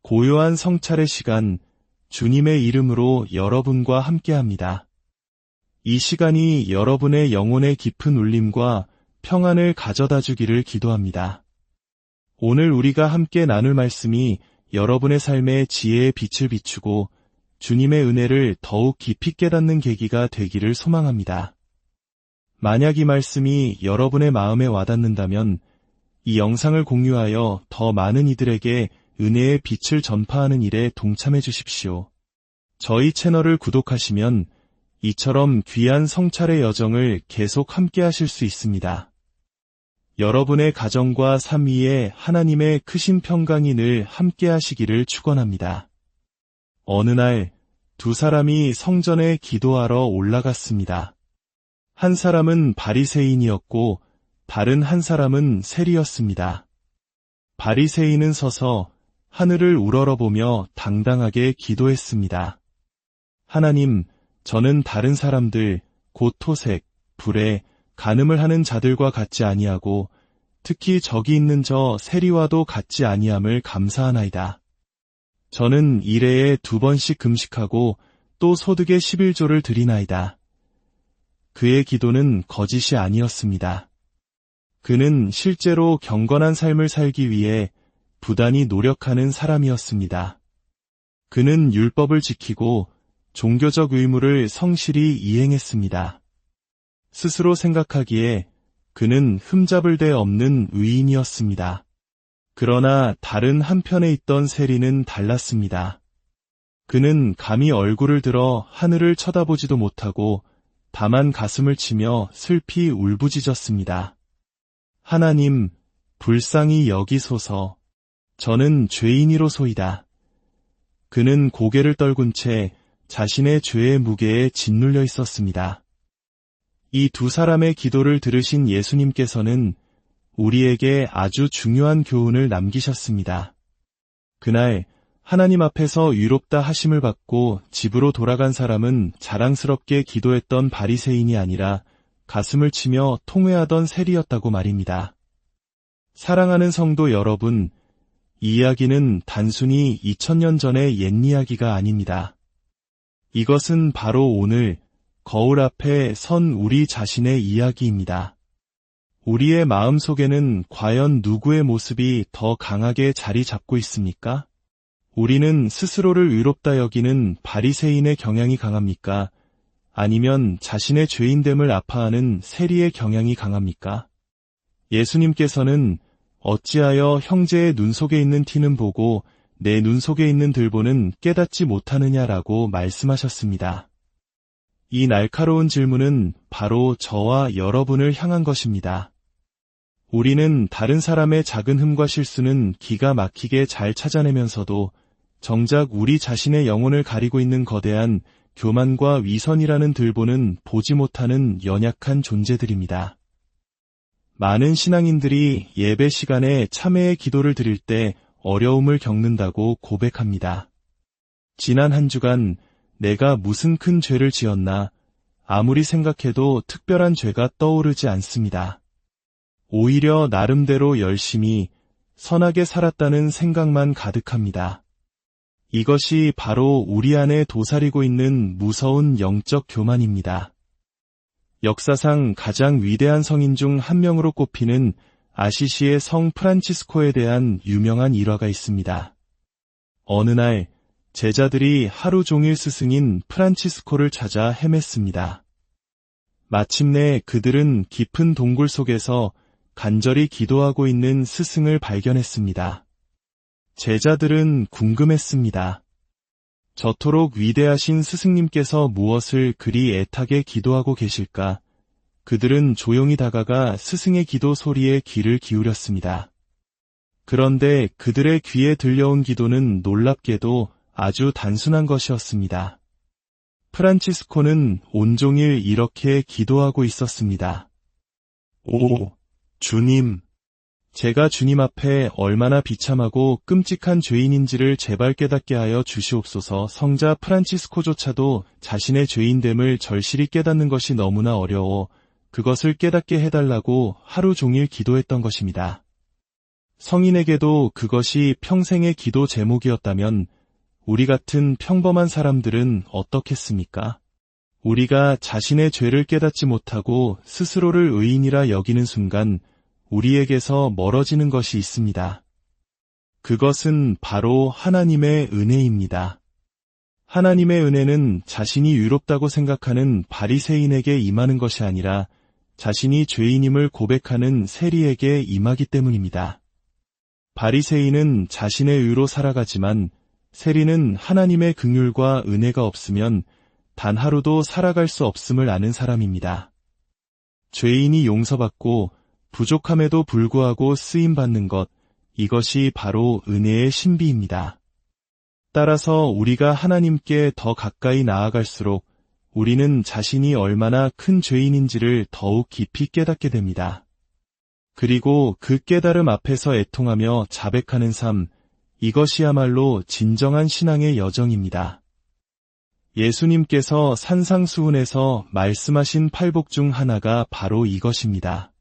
고요한 성찰의 시간, 주님의 이름으로 여러분과 함께합니다. 이 시간이 여러분의 영혼의 깊은 울림과 평안을 가져다 주기를 기도합니다. 오늘 우리가 함께 나눌 말씀이 여러분의 삶에 지혜의 빛을 비추고 주님의 은혜를 더욱 깊이 깨닫는 계기가 되기를 소망합니다. 만약 이 말씀이 여러분의 마음에 와닿는다면 이 영상을 공유하여 더 많은 이들에게 은혜의 빛을 전파하는 일에 동참해 주십시오. 저희 채널을 구독하시면 이처럼 귀한 성찰의 여정을 계속 함께 하실 수 있습니다. 여러분의 가정과 삶 위에 하나님의 크신 평강이 늘 함께 하시기를 축원합니다. 어느 날 두 사람이 성전에 기도하러 올라갔습니다. 한 사람은 바리새인이었고 다른 한 사람은 세리였습니다. 바리새인은 서서 하늘을 우러러보며 당당하게 기도했습니다. 하나님, 저는 다른 사람들, 곧 토색, 불에, 간음을 하는 자들과 같지 아니하고 특히 저기 있는 저 세리와도 같지 아니함을 감사하나이다. 저는 일해에 2번씩 금식하고 또 소득의 11조를 드리나이다. 그의 기도는 거짓이 아니었습니다. 그는 실제로 경건한 삶을 살기 위해 부단히 노력하는 사람이었습니다. 그는 율법을 지키고 종교적 의무를 성실히 이행했습니다. 스스로 생각하기에 그는 흠잡을 데 없는 의인이었습니다. 그러나 다른 한편에 있던 세리는 달랐습니다. 그는 감히 얼굴을 들어 하늘을 쳐다보지도 못하고 다만 가슴을 치며 슬피 울부짖었습니다. 하나님, 불쌍히 여기소서. 저는 죄인이로소이다. 그는 고개를 떨군 채 자신의 죄의 무게에 짓눌려 있었습니다. 이 두 사람의 기도를 들으신 예수님께서는 우리에게 아주 중요한 교훈을 남기셨습니다. 그날 하나님 앞에서 의롭다 하심을 받고 집으로 돌아간 사람은 자랑스럽게 기도했던 바리새인이 아니라 가슴을 치며 통회하던 세리였다고 말입니다. 사랑하는 성도 여러분, 이 이야기는 단순히 2000년 전의 옛 이야기가 아닙니다. 이것은 바로 오늘 거울 앞에 선 우리 자신의 이야기입니다. 우리의 마음 속에는 과연 누구의 모습이 더 강하게 자리 잡고 있습니까? 우리는 스스로를 의롭다 여기는 바리새인의 경향이 강합니까? 아니면 자신의 죄인됨을 아파하는 세리의 경향이 강합니까? 예수님께서는 어찌하여 형제의 눈 속에 있는 티는 보고 내 눈 속에 있는 들보는 깨닫지 못하느냐라고 말씀하셨습니다. 이 날카로운 질문은 바로 저와 여러분을 향한 것입니다. 우리는 다른 사람의 작은 흠과 실수는 기가 막히게 잘 찾아내면서도 정작 우리 자신의 영혼을 가리고 있는 거대한 교만과 위선이라는 들보는 보지 못하는 연약한 존재들입니다. 많은 신앙인들이 예배 시간에 참회의 기도를 드릴 때 어려움을 겪는다고 고백합니다. 지난 한 주간 내가 무슨 큰 죄를 지었나, 아무리 생각해도 특별한 죄가 떠오르지 않습니다. 오히려 나름대로 열심히 선하게 살았다는 생각만 가득합니다. 이것이 바로 우리 안에 도사리고 있는 무서운 영적 교만입니다. 역사상 가장 위대한 성인 중 한 명으로 꼽히는 아시시의 성 프란치스코에 대한 유명한 일화가 있습니다. 어느 날 제자들이 하루 종일 스승인 프란치스코를 찾아 헤맸습니다. 마침내 그들은 깊은 동굴 속에서 간절히 기도하고 있는 스승을 발견했습니다. 제자들은 궁금했습니다. 저토록 위대하신 스승님께서 무엇을 그리 애타게 기도하고 계실까? 그들은 조용히 다가가 스승의 기도 소리에 귀를 기울였습니다. 그런데 그들의 귀에 들려온 기도는 놀랍게도 아주 단순한 것이었습니다. 프란치스코는 온종일 이렇게 기도하고 있었습니다. 오, 주님, 제가 주님 앞에 얼마나 비참하고 끔찍한 죄인인지를 제발 깨닫게 하여 주시옵소서. 성자 프란치스코조차도 자신의 죄인됨을 절실히 깨닫는 것이 너무나 어려워 그것을 깨닫게 해달라고 하루 종일 기도했던 것입니다. 성인에게도 그것이 평생의 기도 제목이었다면 우리 같은 평범한 사람들은 어떻겠습니까? 우리가 자신의 죄를 깨닫지 못하고 스스로를 의인이라 여기는 순간 우리에게서 멀어지는 것이 있습니다. 그것은 바로 하나님의 은혜입니다. 하나님의 은혜는 자신이 의롭다고 생각하는 바리새인에게 임하는 것이 아니라 자신이 죄인임을 고백하는 세리에게 임하기 때문입니다. 바리새인은 자신의 의로 살아가지만 세리는 하나님의 긍휼과 은혜가 없으면 단 하루도 살아갈 수 없음을 아는 사람입니다. 죄인이 용서받고 부족함에도 불구하고 쓰임받는 것, 이것이 바로 은혜의 신비입니다. 따라서 우리가 하나님께 더 가까이 나아갈수록 우리는 자신이 얼마나 큰 죄인인지를 더욱 깊이 깨닫게 됩니다. 그리고 그 깨달음 앞에서 애통하며 자백하는 삶, 이것이야말로 진정한 신앙의 여정입니다. 예수님께서 산상수훈에서 말씀하신 팔복 중 하나가 바로 이것입니다.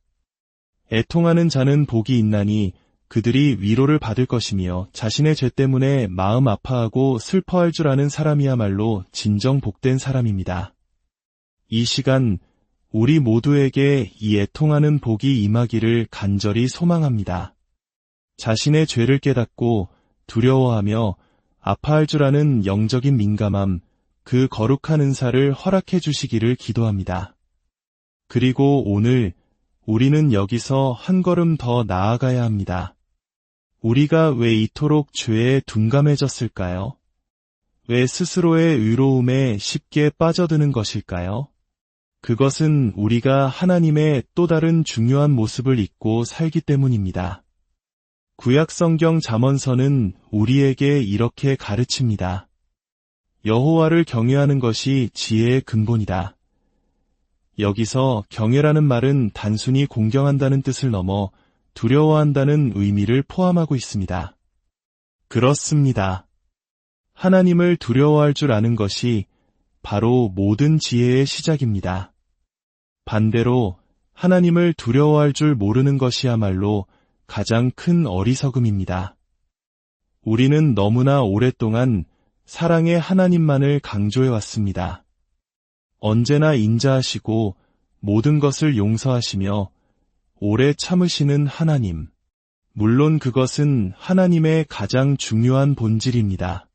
애통하는 자는 복이 있나니 그들이 위로를 받을 것이며 자신의 죄 때문에 마음 아파하고 슬퍼할 줄 아는 사람이야말로 진정 복된 사람입니다. 이 시간 우리 모두에게 이 애통하는 복이 임하기를 간절히 소망합니다. 자신의 죄를 깨닫고 두려워하며 아파할 줄 아는 영적인 민감함, 그 거룩한 은사를 허락해 주시기를 기도합니다. 그리고 오늘 우리는 여기서 한 걸음 더 나아가야 합니다. 우리가 왜 이토록 죄에 둔감해졌을까요? 왜 스스로의 의로움에 쉽게 빠져드는 것일까요? 그것은 우리가 하나님의 또 다른 중요한 모습을 잊고 살기 때문입니다. 구약성경 잠언서는 우리에게 이렇게 가르칩니다. 여호와를 경외하는 것이 지혜의 근본이다. 여기서 경외라는 말은 단순히 공경한다는 뜻을 넘어 두려워한다는 의미를 포함하고 있습니다. 그렇습니다. 하나님을 두려워할 줄 아는 것이 바로 모든 지혜의 시작입니다. 반대로 하나님을 두려워할 줄 모르는 것이야말로 가장 큰 어리석음입니다. 우리는 너무나 오랫동안 사랑의 하나님만을 강조해왔습니다. 언제나 인자하시고 모든 것을 용서하시며 오래 참으시는 하나님. 물론 그것은 하나님의 가장 중요한 본질입니다.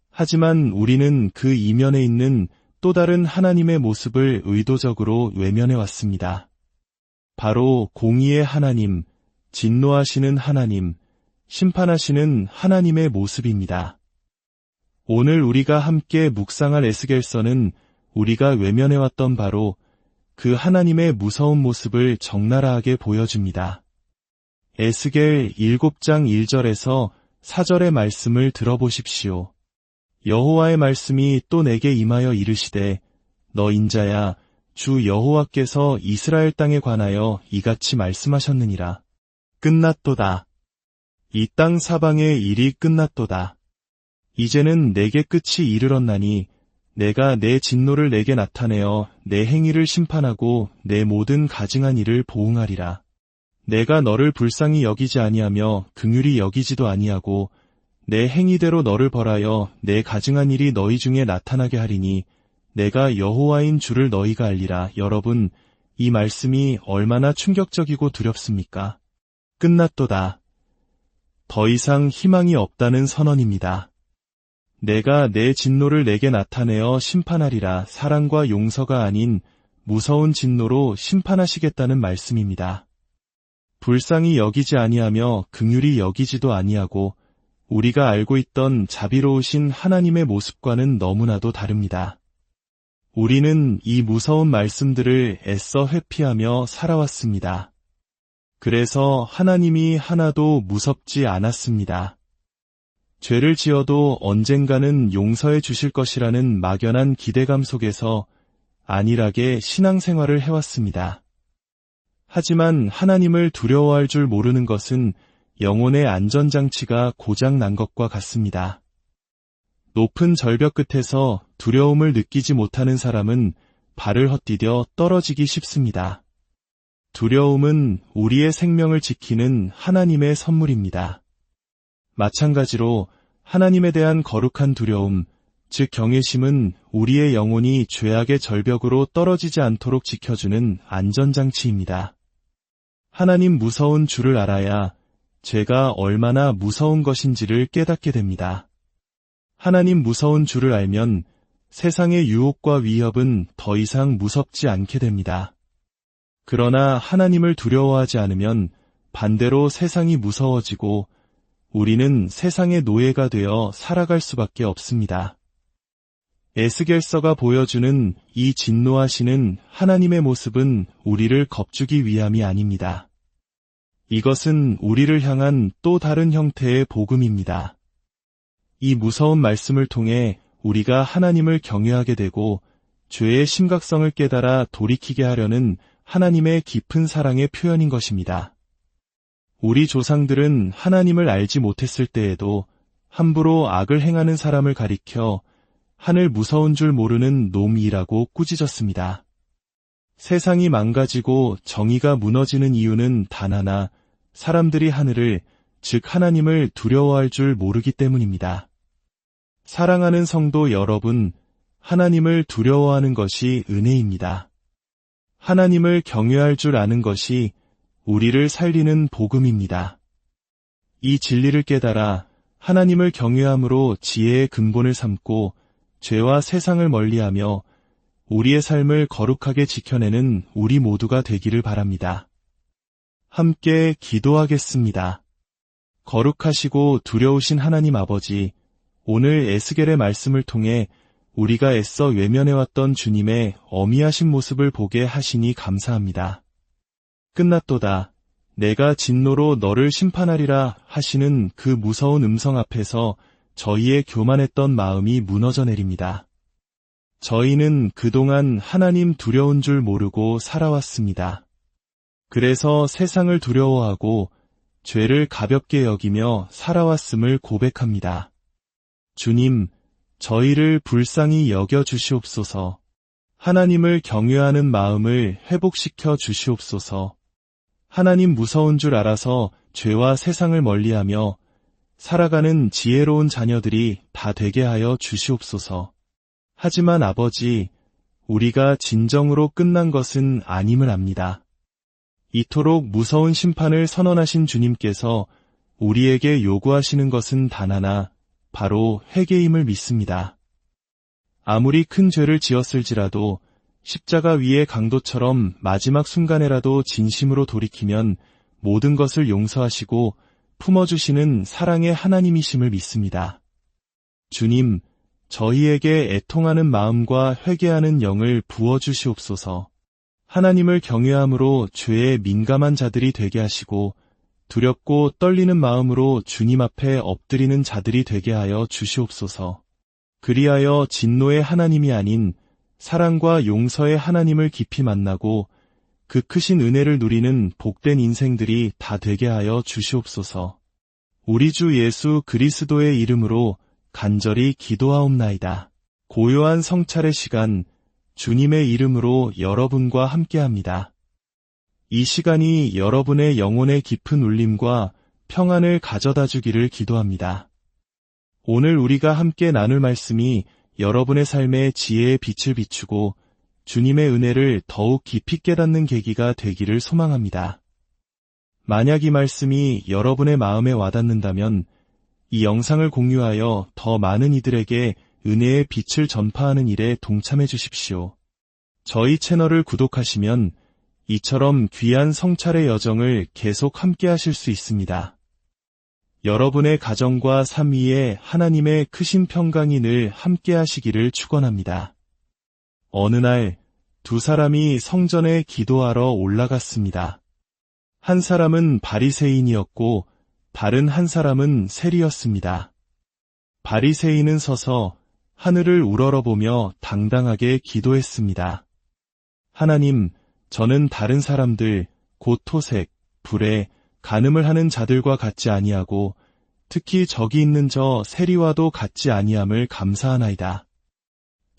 하지만 우리는 그 이면에 있는 또 다른 하나님의 모습을 의도적으로 외면해왔습니다. 바로 공의의 하나님, 진노하시는 하나님, 심판하시는 하나님의 모습입니다. 오늘 우리가 함께 묵상할 에스겔서는 우리가 외면해왔던 바로 그 하나님의 무서운 모습을 적나라하게 보여줍니다. 에스겔 7장 1절에서 4절의 말씀을 들어보십시오. 여호와의 말씀이 또 내게 임하여 이르시되 너 인자야 주 여호와께서 이스라엘 땅에 관하여 이같이 말씀하셨느니라. 끝났도다. 이 땅 사방의 일이 끝났도다. 이제는 내게 끝이 이르렀나니 내가 내 진노를 내게 나타내어 내 행위를 심판하고 내 모든 가증한 일을 보응하리라. 내가 너를 불쌍히 여기지 아니하며 긍휼히 여기지도 아니하고 내 행위대로 너를 벌하여 내 가증한 일이 너희 중에 나타나게 하리니 내가 여호와인 주를 너희가 알리라. 여러분, 이 말씀이 얼마나 충격적이고 두렵습니까? 끝났도다. 더 이상 희망이 없다는 선언입니다. 내가 내 진노를 내게 나타내어 심판하리라. 사랑과 용서가 아닌 무서운 진노로 심판하시겠다는 말씀입니다. 불쌍히 여기지 아니하며 긍휼히 여기지도 아니하고 우리가 알고 있던 자비로우신 하나님의 모습과는 너무나도 다릅니다. 우리는 이 무서운 말씀들을 애써 회피하며 살아왔습니다. 그래서 하나님이 하나도 무섭지 않았습니다. 죄를 지어도 언젠가는 용서해 주실 것이라는 막연한 기대감 속에서 안일하게 신앙생활을 해왔습니다. 하지만 하나님을 두려워할 줄 모르는 것은 영혼의 안전장치가 고장 난 것과 같습니다. 높은 절벽 끝에서 두려움을 느끼지 못하는 사람은 발을 헛디뎌 떨어지기 쉽습니다. 두려움은 우리의 생명을 지키는 하나님의 선물입니다. 마찬가지로 하나님에 대한 거룩한 두려움, 즉 경외심은 우리의 영혼이 죄악의 절벽으로 떨어지지 않도록 지켜주는 안전장치입니다. 하나님 무서운 줄을 알아야 죄가 얼마나 무서운 것인지를 깨닫게 됩니다. 하나님 무서운 줄을 알면 세상의 유혹과 위협은 더 이상 무섭지 않게 됩니다. 그러나 하나님을 두려워하지 않으면 반대로 세상이 무서워지고 우리는 세상의 노예가 되어 살아갈 수밖에 없습니다. 에스겔서가 보여주는 이 진노하시는 하나님의 모습은 우리를 겁주기 위함이 아닙니다. 이것은 우리를 향한 또 다른 형태의 복음입니다. 이 무서운 말씀을 통해 우리가 하나님을 경외하게 되고 죄의 심각성을 깨달아 돌이키게 하려는 하나님의 깊은 사랑의 표현인 것입니다. 우리 조상들은 하나님을 알지 못했을 때에도 함부로 악을 행하는 사람을 가리켜 하늘 무서운 줄 모르는 놈이라고 꾸짖었습니다. 세상이 망가지고 정의가 무너지는 이유는 단 하나, 사람들이 하늘을, 즉 하나님을 두려워할 줄 모르기 때문입니다. 사랑하는 성도 여러분, 하나님을 두려워하는 것이 은혜입니다. 하나님을 경외할 줄 아는 것이 우리를 살리는 복음입니다. 이 진리를 깨달아 하나님을 경외함으로 지혜의 근본을 삼고 죄와 세상을 멀리하며 우리의 삶을 거룩하게 지켜내는 우리 모두가 되기를 바랍니다. 함께 기도하겠습니다. 거룩하시고 두려우신 하나님 아버지, 오늘 에스겔의 말씀을 통해 우리가 애써 외면해왔던 주님의 어미하신 모습을 보게 하시니 감사합니다. 끝났도다. 내가 진노로 너를 심판하리라 하시는 그 무서운 음성 앞에서 저희의 교만했던 마음이 무너져 내립니다. 저희는 그동안 하나님 두려운 줄 모르고 살아왔습니다. 그래서 세상을 두려워하고 죄를 가볍게 여기며 살아왔음을 고백합니다. 주님, 저희를 불쌍히 여겨 주시옵소서. 하나님을 경외하는 마음을 회복시켜 주시옵소서. 하나님 무서운 줄 알아서 죄와 세상을 멀리하며 살아가는 지혜로운 자녀들이 다 되게 하여 주시옵소서. 하지만 아버지, 우리가 진정으로 끝난 것은 아님을 압니다. 이토록 무서운 심판을 선언하신 주님께서 우리에게 요구하시는 것은 단 하나, 바로 회개임을 믿습니다. 아무리 큰 죄를 지었을지라도 십자가 위의 강도처럼 마지막 순간에라도 진심으로 돌이키면 모든 것을 용서하시고 품어주시는 사랑의 하나님이심을 믿습니다. 주님, 저희에게 애통하는 마음과 회개하는 영을 부어주시옵소서. 하나님을 경외함으로 죄에 민감한 자들이 되게 하시고 두렵고 떨리는 마음으로 주님 앞에 엎드리는 자들이 되게 하여 주시옵소서. 그리하여 진노의 하나님이 아닌 사랑과 용서의 하나님을 깊이 만나고 그 크신 은혜를 누리는 복된 인생들이 다 되게 하여 주시옵소서. 우리 주 예수 그리스도의 이름으로 간절히 기도하옵나이다. 고요한 성찰의 시간, 주님의 이름으로 여러분과 함께합니다. 이 시간이 여러분의 영혼의 깊은 울림과 평안을 가져다 주기를 기도합니다. 오늘 우리가 함께 나눌 말씀이 여러분의 삶에 지혜의 빛을 비추고 주님의 은혜를 더욱 깊이 깨닫는 계기가 되기를 소망합니다. 만약 이 말씀이 여러분의 마음에 와닿는다면 이 영상을 공유하여 더 많은 이들에게 은혜의 빛을 전파하는 일에 동참해 주십시오. 저희 채널을 구독하시면 이처럼 귀한 성찰의 여정을 계속 함께 하실 수 있습니다. 여러분의 가정과 삶 위에 하나님의 크신 평강이 늘 함께 하시기를 축원합니다. 어느 날 두 사람이 성전에 기도하러 올라갔습니다. 한 사람은 바리새인이었고 다른 한 사람은 세리였습니다. 바리새인은 서서 하늘을 우러러보며 당당하게 기도했습니다. 하나님, 저는 다른 사람들, 곧 토색, 불에, 간음을 하는 자들과 같지 아니하고 특히 저기 있는 저 세리와도 같지 아니함을 감사하나이다.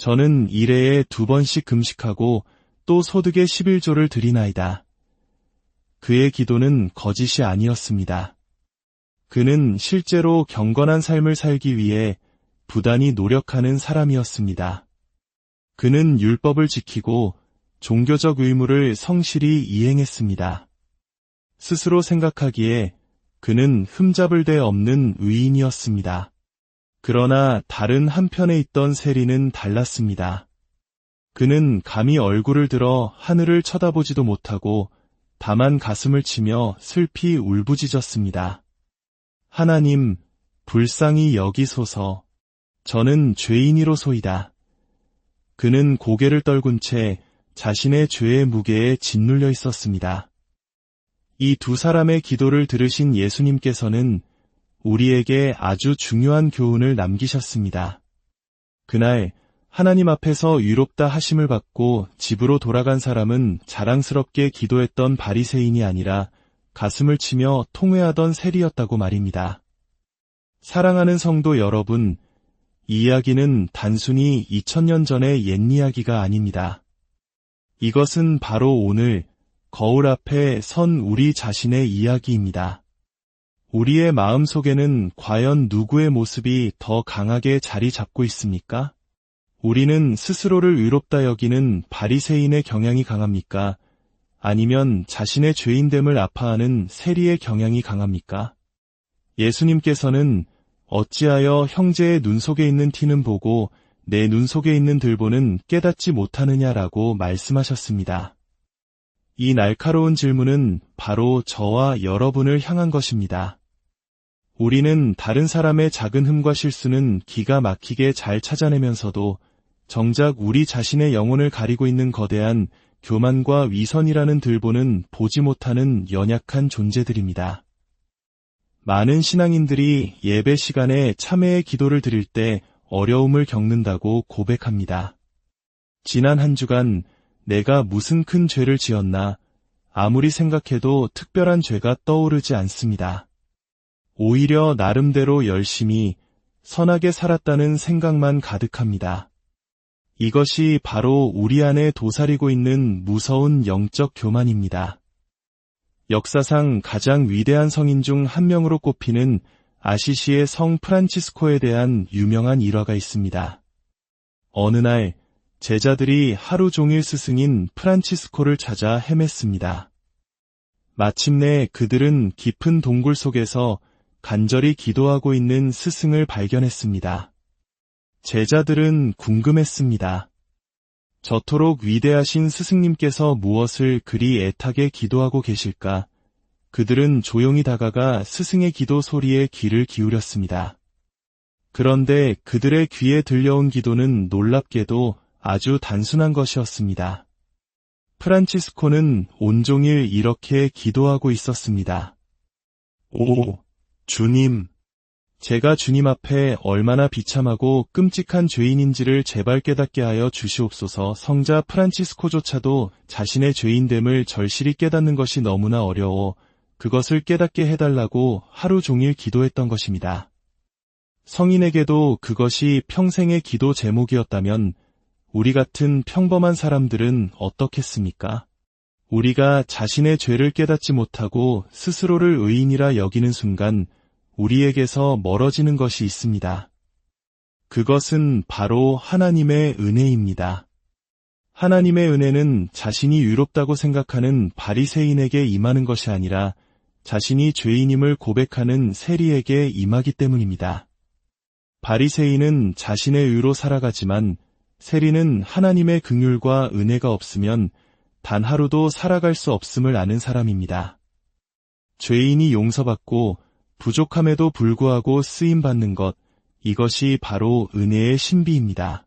저는 일해에 2번씩 금식하고 또 소득의 11조를 드리나이다. 그의 기도는 거짓이 아니었습니다. 그는 실제로 경건한 삶을 살기 위해 부단히 노력하는 사람이었습니다. 그는 율법을 지키고 종교적 의무를 성실히 이행했습니다. 스스로 생각하기에 그는 흠잡을 데 없는 의인이었습니다. 그러나 다른 한편에 있던 세리는 달랐습니다. 그는 감히 얼굴을 들어 하늘을 쳐다보지도 못하고 다만 가슴을 치며 슬피 울부짖었습니다. 하나님, 불쌍히 여기소서. 저는 죄인이로소이다. 그는 고개를 떨군 채 자신의 죄의 무게에 짓눌려 있었습니다. 이 두 사람의 기도를 들으신 예수님께서는 우리에게 아주 중요한 교훈을 남기셨습니다. 그날 하나님 앞에서 위롭다 하심을 받고 집으로 돌아간 사람은 자랑스럽게 기도했던 바리새인이 아니라 가슴을 치며 통회하던 세리였다고 말입니다. 사랑하는 성도 여러분, 이 이야기는 단순히 2000년 전의 옛 이야기가 아닙니다. 이것은 바로 오늘 거울 앞에 선 우리 자신의 이야기입니다. 우리의 마음 속에는 과연 누구의 모습이 더 강하게 자리 잡고 있습니까? 우리는 스스로를 의롭다 여기는 바리새인의 경향이 강합니까? 아니면 자신의 죄인됨을 아파하는 세리의 경향이 강합니까? 예수님께서는 어찌하여 형제의 눈 속에 있는 티는 보고 내 눈 속에 있는 들보는 깨닫지 못하느냐라고 말씀하셨습니다. 이 날카로운 질문은 바로 저와 여러분을 향한 것입니다. 우리는 다른 사람의 작은 흠과 실수는 기가 막히게 잘 찾아내면서도 정작 우리 자신의 영혼을 가리고 있는 거대한 교만과 위선이라는 들보는 보지 못하는 연약한 존재들입니다. 많은 신앙인들이 예배 시간에 참회의 기도를 드릴 때 어려움을 겪는다고 고백합니다. 지난 한 주간 내가 무슨 큰 죄를 지었나, 아무리 생각해도 특별한 죄가 떠오르지 않습니다. 오히려 나름대로 열심히 선하게 살았다는 생각만 가득합니다. 이것이 바로 우리 안에 도사리고 있는 무서운 영적 교만입니다. 역사상 가장 위대한 성인 중 한 명으로 꼽히는 아시시의 성 프란치스코에 대한 유명한 일화가 있습니다. 어느 날 제자들이 하루 종일 스승인 프란치스코를 찾아 헤맸습니다. 마침내 그들은 깊은 동굴 속에서 간절히 기도하고 있는 스승을 발견했습니다. 제자들은 궁금했습니다. 저토록 위대하신 스승님께서 무엇을 그리 애타게 기도하고 계실까? 그들은 조용히 다가가 스승의 기도 소리에 귀를 기울였습니다. 그런데 그들의 귀에 들려온 기도는 놀랍게도 아주 단순한 것이었습니다. 프란치스코는 온종일 이렇게 기도하고 있었습니다. 오, 주님! 제가 주님 앞에 얼마나 비참하고 끔찍한 죄인인지를 제발 깨닫게 하여 주시옵소서. 성자 프란치스코조차도 자신의 죄인됨을 절실히 깨닫는 것이 너무나 어려워 그것을 깨닫게 해달라고 하루 종일 기도했던 것입니다. 성인에게도 그것이 평생의 기도 제목이었다면 우리 같은 평범한 사람들은 어떻겠습니까? 우리가 자신의 죄를 깨닫지 못하고 스스로를 의인이라 여기는 순간 우리에게서 멀어지는 것이 있습니다. 그것은 바로 하나님의 은혜입니다. 하나님의 은혜는 자신이 유롭다고 생각하는 바리새인에게 임하는 것이 아니라 자신이 죄인임을 고백하는 세리에게 임하기 때문입니다. 바리새인은 자신의 의로 살아가지만 세리는 하나님의 긍휼과 은혜가 없으면 단 하루도 살아갈 수 없음을 아는 사람입니다. 죄인이 용서받고 부족함에도 불구하고 쓰임받는 것, 이것이 바로 은혜의 신비입니다.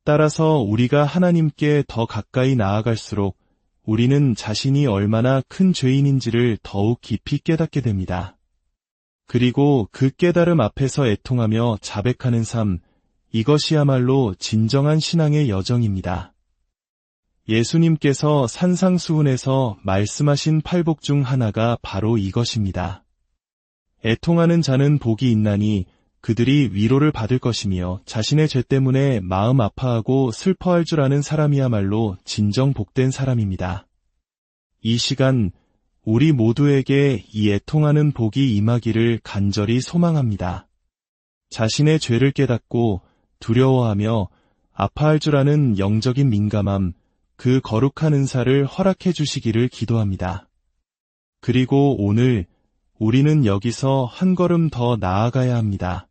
따라서 우리가 하나님께 더 가까이 나아갈수록 우리는 자신이 얼마나 큰 죄인인지를 더욱 깊이 깨닫게 됩니다. 그리고 그 깨달음 앞에서 애통하며 자백하는 삶, 이것이야말로 진정한 신앙의 여정입니다. 예수님께서 산상수훈에서 말씀하신 팔복 중 하나가 바로 이것입니다. 애통하는 자는 복이 있나니 그들이 위로를 받을 것이며 자신의 죄 때문에 마음 아파하고 슬퍼할 줄 아는 사람이야말로 진정 복된 사람입니다. 이 시간 우리 모두에게 이 애통하는 복이 임하기를 간절히 소망합니다. 자신의 죄를 깨닫고 두려워하며 아파할 줄 아는 영적인 민감함, 그 거룩한 은사를 허락해 주시기를 기도합니다. 그리고 오늘 우리는 여기서 한 걸음 더 나아가야 합니다.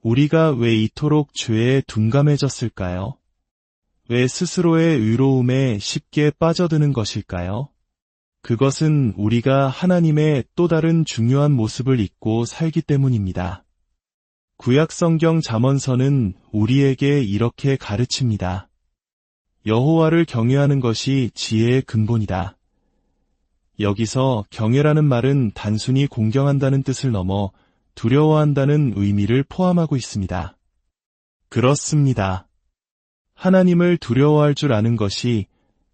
우리가 왜 이토록 죄에 둔감해졌을까요? 왜 스스로의 의로움에 쉽게 빠져드는 것일까요? 그것은 우리가 하나님의 또 다른 중요한 모습을 잊고 살기 때문입니다. 구약성경 잠언서는 우리에게 이렇게 가르칩니다. 여호와를 경외하는 것이 지혜의 근본이다. 여기서 경외라는 말은 단순히 공경한다는 뜻을 넘어 두려워한다는 의미를 포함하고 있습니다. 그렇습니다. 하나님을 두려워할 줄 아는 것이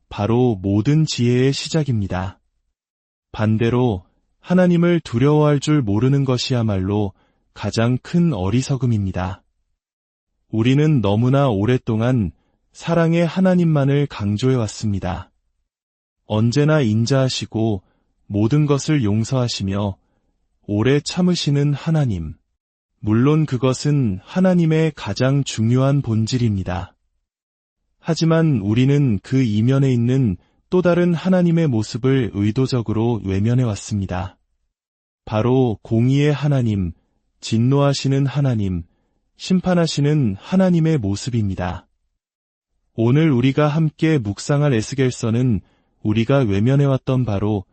바로 모든 지혜의 시작입니다. 반대로 하나님을 두려워할 줄 모르는 것이야말로 가장 큰 어리석음입니다. 우리는 너무나 오랫동안 사랑의 하나님만을 강조해왔습니다. 언제나 인자하시고 모든 것을 용서하시며 오래 참으시는 하나님. 물론 그것은 하나님의 가장 중요한 본질입니다. 하지만 우리는 그 이면에 있는 또 다른 하나님의 모습을 의도적으로 외면해왔습니다. 바로 공의의 하나님, 진노하시는 하나님, 심판하시는 하나님의 모습입니다. 오늘 우리가 함께 묵상할 에스겔서는 우리가 외면해왔던 바로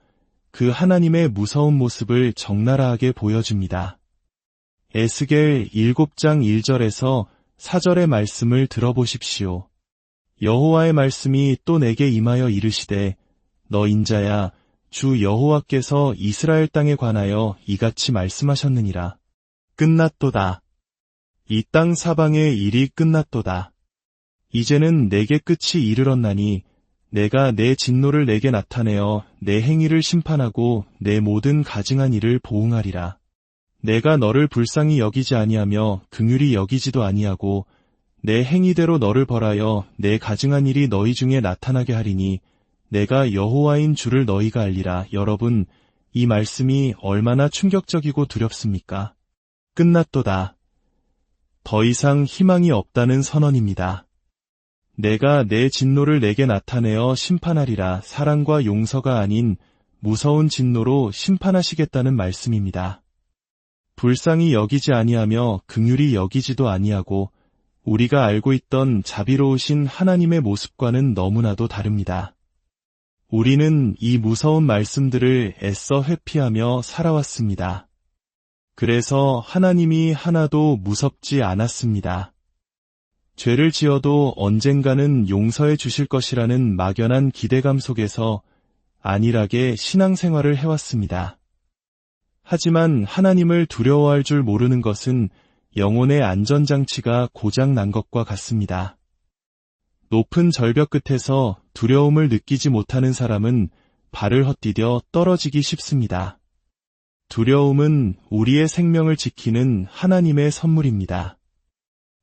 그 하나님의 무서운 모습을 적나라하게 보여줍니다. 에스겔 7장 1절에서 4절의 말씀을 들어보십시오. 여호와의 말씀이 또 내게 임하여 이르시되 너 인자야 주 여호와께서 이스라엘 땅에 관하여 이같이 말씀하셨느니라. 끝났도다. 이 땅 사방의 일이 끝났도다. 이제는 내게 끝이 이르렀나니 내가 내 진노를 내게 나타내어 내 행위를 심판하고 내 모든 가증한 일을 보응하리라. 내가 너를 불쌍히 여기지 아니하며 긍휼히 여기지도 아니하고 내 행위대로 너를 벌하여 내 가증한 일이 너희 중에 나타나게 하리니 내가 여호와인 줄을 너희가 알리라. 여러분, 이 말씀이 얼마나 충격적이고 두렵습니까? 끝났도다. 더 이상 희망이 없다는 선언입니다. 내가 내 진노를 내게 나타내어 심판하리라. 사랑과 용서가 아닌 무서운 진노로 심판하시겠다는 말씀입니다. 불쌍히 여기지 아니하며 긍휼히 여기지도 아니하고 우리가 알고 있던 자비로우신 하나님의 모습과는 너무나도 다릅니다. 우리는 이 무서운 말씀들을 애써 회피하며 살아왔습니다. 그래서 하나님이 하나도 무섭지 않았습니다. 죄를 지어도 언젠가는 용서해 주실 것이라는 막연한 기대감 속에서 안일하게 신앙생활을 해왔습니다. 하지만 하나님을 두려워할 줄 모르는 것은 영혼의 안전장치가 고장 난 것과 같습니다. 높은 절벽 끝에서 두려움을 느끼지 못하는 사람은 발을 헛디뎌 떨어지기 쉽습니다. 두려움은 우리의 생명을 지키는 하나님의 선물입니다.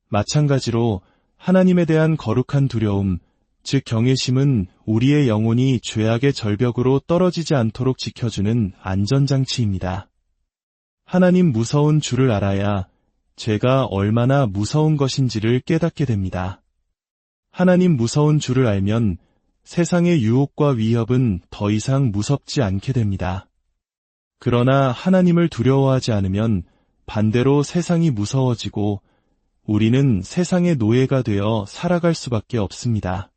마찬가지로 하나님에 대한 거룩한 두려움, 즉 경외심은 우리의 영혼이 죄악의 절벽으로 떨어지지 않도록 지켜주는 안전장치입니다. 하나님 무서운 줄을 알아야 죄가 얼마나 무서운 것인지를 깨닫게 됩니다. 하나님 무서운 줄을 알면 세상의 유혹과 위협은 더 이상 무섭지 않게 됩니다. 그러나 하나님을 두려워하지 않으면 반대로 세상이 무서워지고 우리는 세상의 노예가 되어 살아갈 수밖에 없습니다.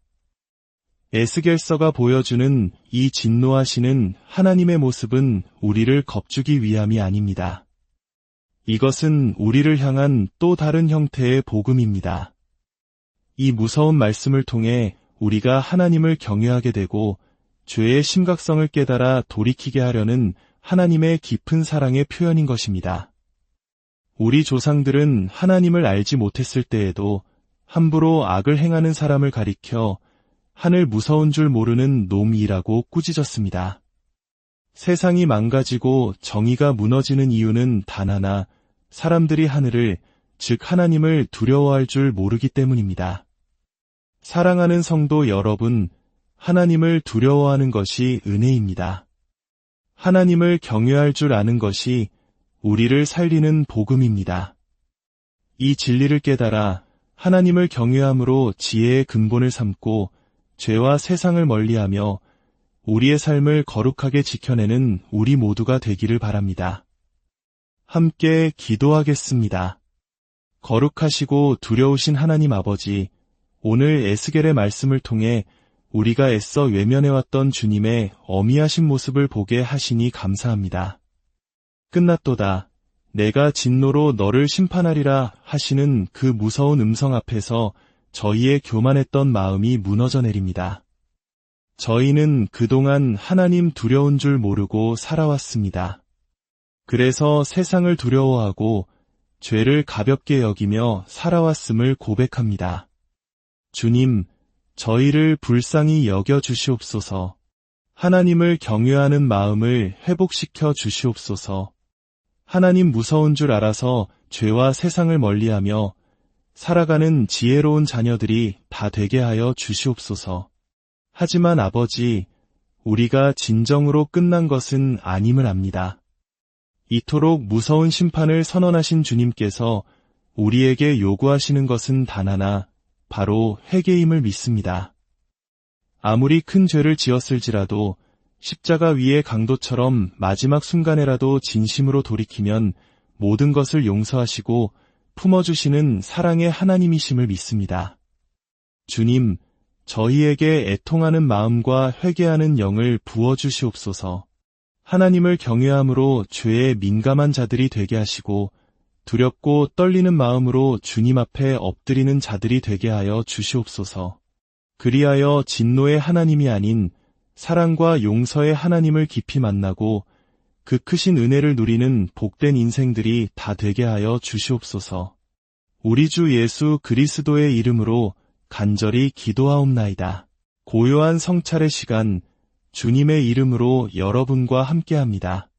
에스겔서가 보여주는 이 진노하시는 하나님의 모습은 우리를 겁주기 위함이 아닙니다. 이것은 우리를 향한 또 다른 형태의 복음입니다. 이 무서운 말씀을 통해 우리가 하나님을 경외하게 되고 죄의 심각성을 깨달아 돌이키게 하려는 하나님의 깊은 사랑의 표현인 것입니다. 우리 조상들은 하나님을 알지 못했을 때에도 함부로 악을 행하는 사람을 가리켜 하늘 무서운 줄 모르는 놈이라고 꾸짖었습니다. 세상이 망가지고 정의가 무너지는 이유는 단 하나, 사람들이 하늘을, 즉 하나님을 두려워할 줄 모르기 때문입니다. 사랑하는 성도 여러분, 하나님을 두려워하는 것이 은혜입니다. 하나님을 경외할 줄 아는 것이 우리를 살리는 복음입니다. 이 진리를 깨달아 하나님을 경외함으로 지혜의 근본을 삼고 죄와 세상을 멀리하며 우리의 삶을 거룩하게 지켜내는 우리 모두가 되기를 바랍니다. 함께 기도하겠습니다. 거룩하시고 두려우신 하나님 아버지, 오늘 에스겔의 말씀을 통해 우리가 애써 외면해왔던 주님의 어미하신 모습을 보게 하시니 감사합니다. 끝났도다. 내가 진노로 너를 심판하리라 하시는 그 무서운 음성 앞에서 저희의 교만했던 마음이 무너져 내립니다. 저희는 그동안 하나님 두려운 줄 모르고 살아왔습니다. 그래서 세상을 두려워하고 죄를 가볍게 여기며 살아왔음을 고백합니다. 주님, 저희를 불쌍히 여겨 주시옵소서. 하나님을 경외하는 마음을 회복시켜 주시옵소서. 하나님 무서운 줄 알아서 죄와 세상을 멀리하며 살아가는 지혜로운 자녀들이 다 되게 하여 주시옵소서. 하지만 아버지, 우리가 진정으로 끝난 것은 아님을 압니다. 이토록 무서운 심판을 선언하신 주님께서 우리에게 요구하시는 것은 단 하나, 바로 회개임을 믿습니다. 아무리 큰 죄를 지었을지라도 십자가 위의 강도처럼 마지막 순간에라도 진심으로 돌이키면 모든 것을 용서하시고 품어주시는 사랑의 하나님이심을 믿습니다. 주님, 저희에게 애통하는 마음과 회개하는 영을 부어주시옵소서. 하나님을 경외함으로 죄에 민감한 자들이 되게 하시고 두렵고 떨리는 마음으로 주님 앞에 엎드리는 자들이 되게 하여 주시옵소서. 그리하여 진노의 하나님이 아닌 사랑과 용서의 하나님을 깊이 만나고 그 크신 은혜를 누리는 복된 인생들이 다 되게 하여 주시옵소서. 우리 주 예수 그리스도의 이름으로 간절히 기도하옵나이다. 고요한 성찰의 시간, 주님의 이름으로 여러분과 함께합니다.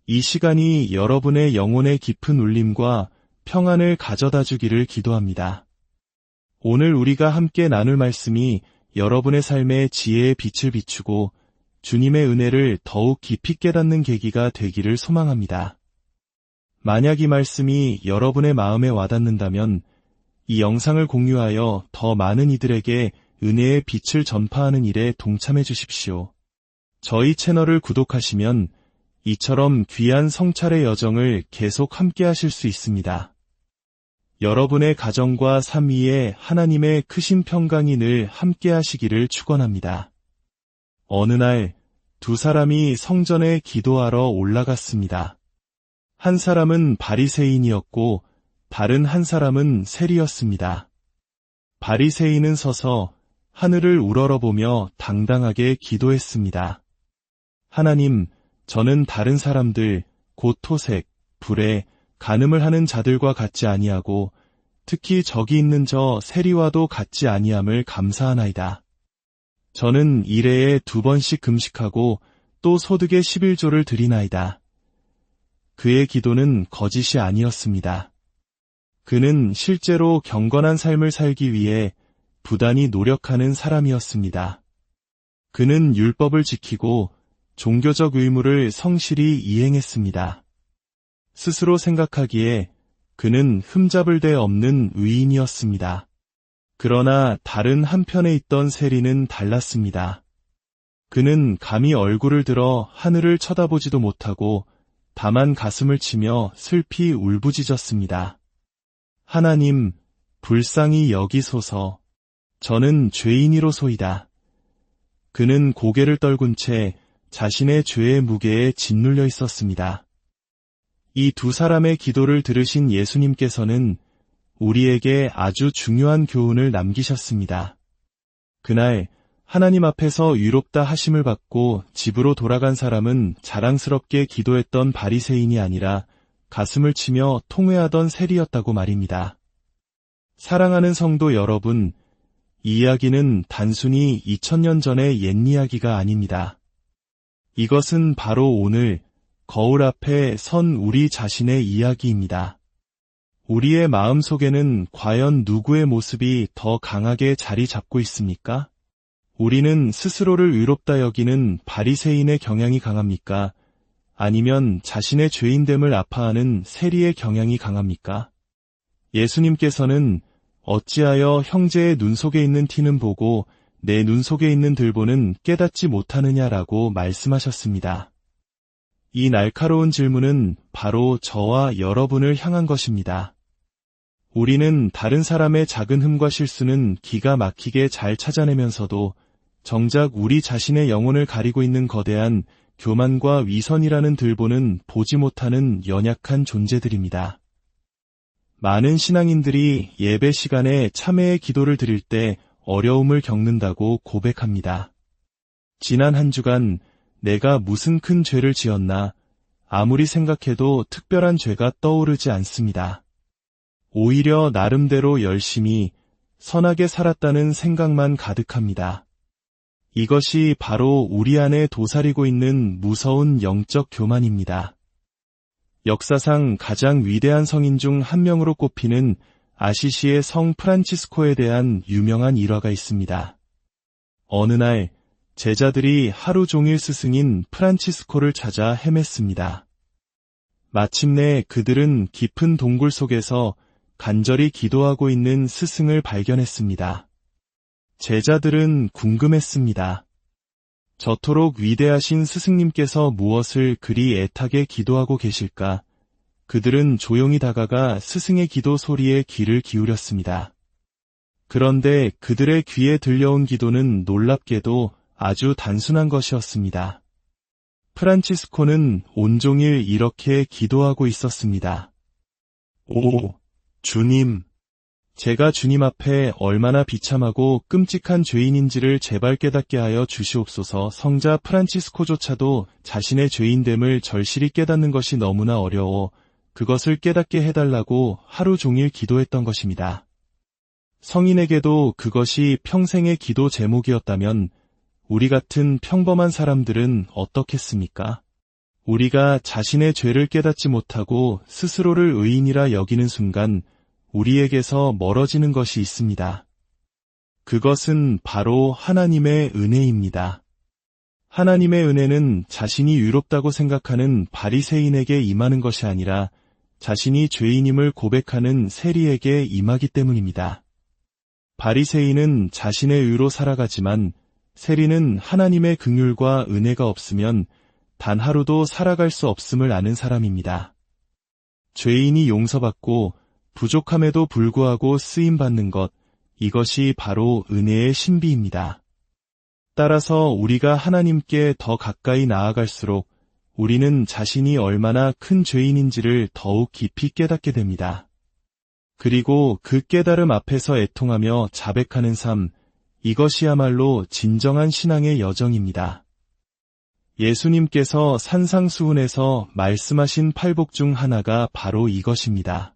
이 시간이 여러분의 영혼의 깊은 울림과 평안을 가져다 주기를 기도합니다. 오늘 우리가 함께 나눌 말씀이 여러분의 삶에 지혜의 빛을 비추고 주님의 은혜를 더욱 깊이 깨닫는 계기가 되기를 소망합니다. 만약 이 말씀이 여러분의 마음에 와닿는다면 이 영상을 공유하여 더 많은 이들에게 은혜의 빛을 전파하는 일에 동참해 주십시오. 저희 채널을 구독하시면 이처럼 귀한 성찰의 여정을 계속 함께 하실 수 있습니다. 여러분의 가정과 삶 위에 하나님의 크신 평강이 늘 함께 하시기를 축원합니다. 어느 날 두 사람이 성전에 기도하러 올라갔습니다. 한 사람은 바리새인이었고 다른 한 사람은 세리였습니다. 바리새인은 서서 하늘을 우러러보며 당당하게 기도했습니다. 하나님, 저는 다른 사람들, 곧 토색, 불에, 간음을 하는 자들과 같지 아니하고 특히 저기 있는 저 세리와도 같지 아니함을 감사하나이다. 저는 일해에 2번씩 금식하고 또 소득의 11조를 드리나이다. 그의 기도는 거짓이 아니었습니다. 그는 실제로 경건한 삶을 살기 위해 부단히 노력하는 사람이었습니다. 그는 율법을 지키고 종교적 의무를 성실히 이행했습니다. 스스로 생각하기에 그는 흠잡을 데 없는 의인이었습니다. 그러나 다른 한편에 있던 세리는 달랐습니다. 그는 감히 얼굴을 들어 하늘을 쳐다보지도 못하고 다만 가슴을 치며 슬피 울부짖었습니다. 하나님, 불쌍히 여기소서. 저는 죄인이로소이다. 그는 고개를 떨군 채 자신의 죄의 무게에 짓눌려 있었습니다. 이 두 사람의 기도를 들으신 예수님께서는 우리에게 아주 중요한 교훈을 남기셨습니다. 그날 하나님 앞에서 위롭다 하심을 받고 집으로 돌아간 사람은 자랑스럽게 기도했던 바리새인이 아니라 가슴을 치며 통회하던 세리였다고 말입니다. 사랑하는 성도 여러분, 이 이야기는 단순히 2000년 전의 옛 이야기가 아닙니다. 이것은 바로 오늘 거울 앞에 선 우리 자신의 이야기입니다. 우리의 마음속에는 과연 누구의 모습이 더 강하게 자리 잡고 있습니까? 우리는 스스로를 의롭다 여기는 바리새인의 경향이 강합니까? 아니면 자신의 죄인됨을 아파하는 세리의 경향이 강합니까? 예수님께서는 어찌하여 형제의 눈 속에 있는 티는 보고 내 눈 속에 있는 들보는 깨닫지 못하느냐라고 말씀하셨습니다. 이 날카로운 질문은 바로 저와 여러분을 향한 것입니다. 우리는 다른 사람의 작은 흠과 실수는 기가 막히게 잘 찾아내면서도 정작 우리 자신의 영혼을 가리고 있는 거대한 교만과 위선이라는 들보는 보지 못하는 연약한 존재들입니다. 많은 신앙인들이 예배 시간에 참회의 기도를 드릴 때 어려움을 겪는다고 고백합니다. 지난 한 주간 내가 무슨 큰 죄를 지었나, 아무리 생각해도 특별한 죄가 떠오르지 않습니다. 오히려 나름대로 열심히 선하게 살았다는 생각만 가득합니다. 이것이 바로 우리 안에 도사리고 있는 무서운 영적 교만입니다. 역사상 가장 위대한 성인 중 한 명으로 꼽히는 아시시의 성 프란치스코에 대한 유명한 일화가 있습니다. 어느 날 제자들이 하루 종일 스승인 프란치스코를 찾아 헤맸습니다. 마침내 그들은 깊은 동굴 속에서 간절히 기도하고 있는 스승을 발견했습니다. 제자들은 궁금했습니다. 저토록 위대하신 스승님께서 무엇을 그리 애타게 기도하고 계실까? 그들은 조용히 다가가 스승의 기도 소리에 귀를 기울였습니다. 그런데 그들의 귀에 들려온 기도는 놀랍게도 아주 단순한 것이었습니다. 프란치스코는 온종일 이렇게 기도하고 있었습니다. 오, 주님! 제가 주님 앞에 얼마나 비참하고 끔찍한 죄인인지를 제발 깨닫게 하여 주시옵소서. 성자 프란치스코조차도 자신의 죄인됨을 절실히 깨닫는 것이 너무나 어려워 그것을 깨닫게 해달라고 하루 종일 기도했던 것입니다. 성인에게도 그것이 평생의 기도 제목이었다면 우리 같은 평범한 사람들은 어떻겠습니까? 우리가 자신의 죄를 깨닫지 못하고 스스로를 의인이라 여기는 순간 우리에게서 멀어지는 것이 있습니다. 그것은 바로 하나님의 은혜입니다. 하나님의 은혜는 자신이 의롭다고 생각하는 바리새인에게 임하는 것이 아니라 자신이 죄인임을 고백하는 세리에게 임하기 때문입니다. 바리새인은 자신의 의로 살아가지만 세리는 하나님의 긍휼과 은혜가 없으면 단 하루도 살아갈 수 없음을 아는 사람입니다. 죄인이 용서받고 부족함에도 불구하고 쓰임받는 것, 이것이 바로 은혜의 신비입니다. 따라서 우리가 하나님께 더 가까이 나아갈수록 우리는 자신이 얼마나 큰 죄인인지를 더욱 깊이 깨닫게 됩니다. 그리고 그 깨달음 앞에서 애통하며 자백하는 삶, 이것이야말로 진정한 신앙의 여정입니다. 예수님께서 산상수훈에서 말씀하신 팔복 중 하나가 바로 이것입니다.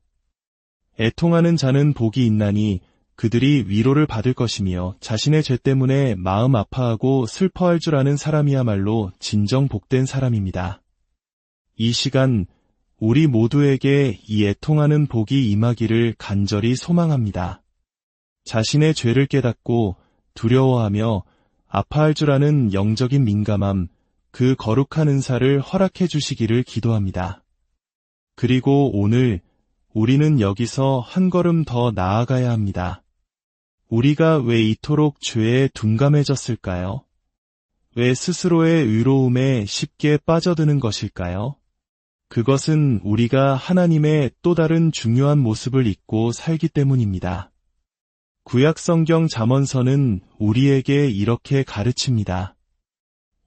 애통하는 자는 복이 있나니 그들이 위로를 받을 것이며 자신의 죄 때문에 마음 아파하고 슬퍼할 줄 아는 사람이야말로 진정 복된 사람입니다. 이 시간 우리 모두에게 이 애통하는 복이 임하기를 간절히 소망합니다. 자신의 죄를 깨닫고 두려워하며 아파할 줄 아는 영적인 민감함, 그 거룩한 은사를 허락해 주시기를 기도합니다. 그리고 오늘 우리는 여기서 한 걸음 더 나아가야 합니다. 우리가 왜 이토록 죄에 둔감해졌을까요? 왜 스스로의 의로움에 쉽게 빠져드는 것일까요? 그것은 우리가 하나님의 또 다른 중요한 모습을 잊고 살기 때문입니다. 구약성경 잠언서는 우리에게 이렇게 가르칩니다.